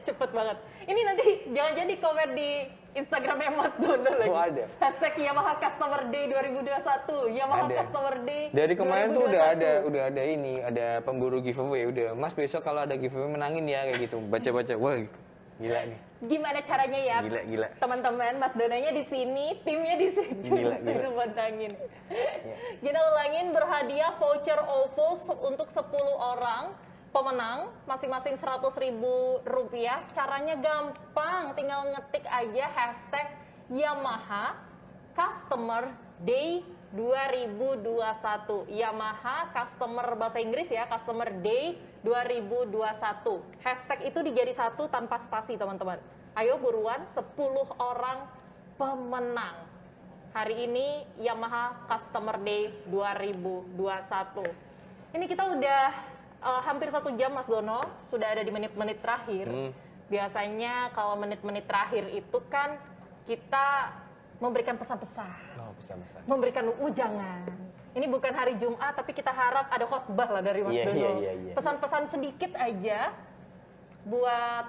Cepet banget. Ini nanti jangan jadi komen di Instagramnya Mas Dono lagi. Ada. Hashtag Yamaha Customer Day 2021. Yamaha Ada. Customer Day. Dari kemarin tuh 2021. udah ada ini, ada pemburu giveaway udah. Mas besok kalau ada giveaway menangin ya kayak gitu. Baca-baca. Wah, gila nih. Gimana caranya ya? Gila. Teman-teman, Mas Dononya di sini, timnya di situ. Gila. Suruh menangin. Kita ulangin, berhadiah voucher OVO untuk 10 orang pemenang, masing-masing Rp100.000. Caranya gampang, tinggal ngetik aja hashtag Yamaha Customer Day 2021. Yamaha Customer bahasa Inggris ya, Customer Day 2021. Hashtag itu dijadi satu tanpa spasi, teman-teman. Ayo buruan, 10 orang pemenang. Hari ini Yamaha Customer Day 2021. Ini kita udah hampir 1 jam, Mas Dono, sudah ada di menit-menit terakhir. Biasanya kalau menit-menit terakhir itu kan kita memberikan pesan-pesan, Pesan-pesan. memberikan ujangan. Ini bukan hari Jumat, tapi kita harap ada khotbah lah dari Mas Dono. Iya. Pesan-pesan sedikit aja buat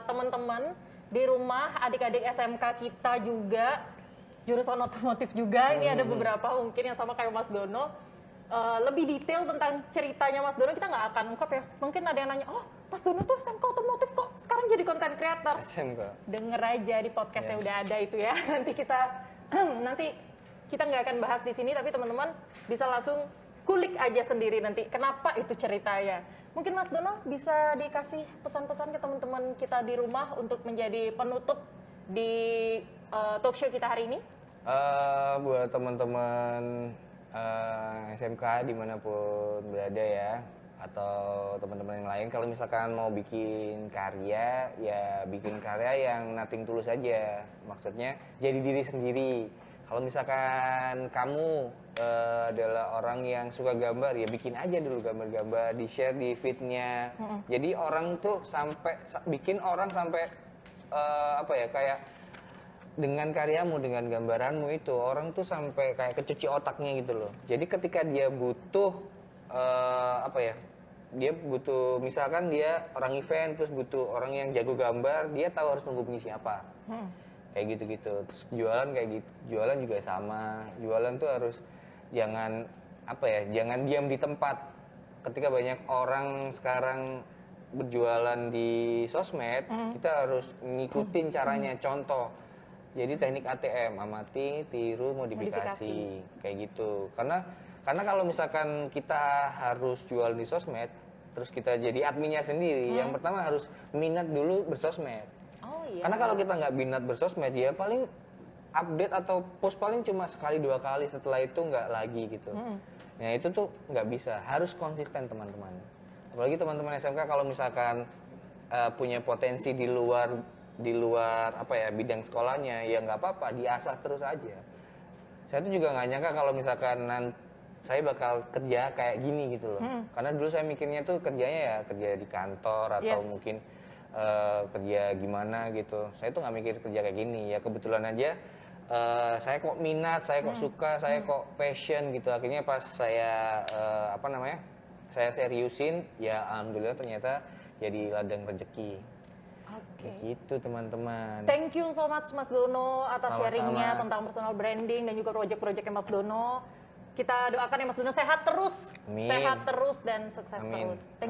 teman-teman di rumah, adik-adik SMK kita juga, jurusan otomotif juga. Ini ada beberapa mungkin yang sama kayak Mas Dono. Lebih detail tentang ceritanya Mas Dono kita nggak akan ungkap ya. Mungkin ada yang nanya, oh Mas Dono tuh SMK otomotif kok sekarang jadi konten kreator. SMK. Denger aja di podcastnya udah ada itu ya. Nanti kita nggak akan bahas di sini, tapi teman-teman bisa langsung kulik aja sendiri nanti kenapa itu ceritanya. Mungkin Mas Dono bisa dikasih pesan-pesan ke teman-teman kita di rumah untuk menjadi penutup di talk show kita hari ini. Buat teman-teman SMK dimanapun berada ya, atau teman-teman yang lain, kalau misalkan mau bikin karya, ya bikin karya yang nothing tulus aja. Maksudnya jadi diri sendiri. Kalau misalkan kamu adalah orang yang suka gambar, ya bikin aja dulu gambar-gambar, di-share di feed-nya. Jadi orang tuh bikin orang sampai kayak dengan karyamu, dengan gambaranmu itu orang tuh sampai kayak kecuci otaknya gitu loh. Jadi ketika dia butuh dia butuh, misalkan dia orang event terus butuh orang yang jago gambar, dia tahu harus menghubungi siapa. Kayak gitu-gitu. Terus jualan kayak gitu. Jualan juga sama. Jualan tuh harus jangan diam di tempat. Ketika banyak orang sekarang berjualan di sosmed, kita harus ngikutin caranya. Contoh, jadi teknik ATM, amati, tiru, modifikasi. Kayak gitu. Karena kalau misalkan kita harus jual di sosmed, terus kita jadi adminnya sendiri, yang pertama harus minat dulu bersosmed. Oh iya. Karena kalau kita nggak minat bersosmed, ya paling update atau post paling cuma sekali 2 kali, setelah itu nggak lagi gitu. Nah itu tuh nggak bisa, harus konsisten teman-teman. Apalagi teman-teman SMK kalau misalkan punya potensi di luar bidang sekolahnya, ya nggak apa-apa, diasah terus aja. Saya tuh juga nggak nyangka kalau misalkan saya bakal kerja kayak gini gitu loh. Karena dulu saya mikirnya tuh kerjanya ya kerja di kantor atau mungkin kerja gimana gitu. Saya tuh nggak mikir kerja kayak gini. Ya kebetulan aja saya kok minat, saya kok suka, saya kok passion gitu. Akhirnya pas saya saya seriusin, ya alhamdulillah ternyata jadi ladang rezeki. Oke. Gitu teman-teman. Thank you so much Mas Dono atas Sama-sama. sharingnya tentang personal branding dan juga project-projectnya Mas Dono. Kita doakan ya Mas Dono sehat terus, Amin. sehat terus dan sukses Amin. terus. Thank you.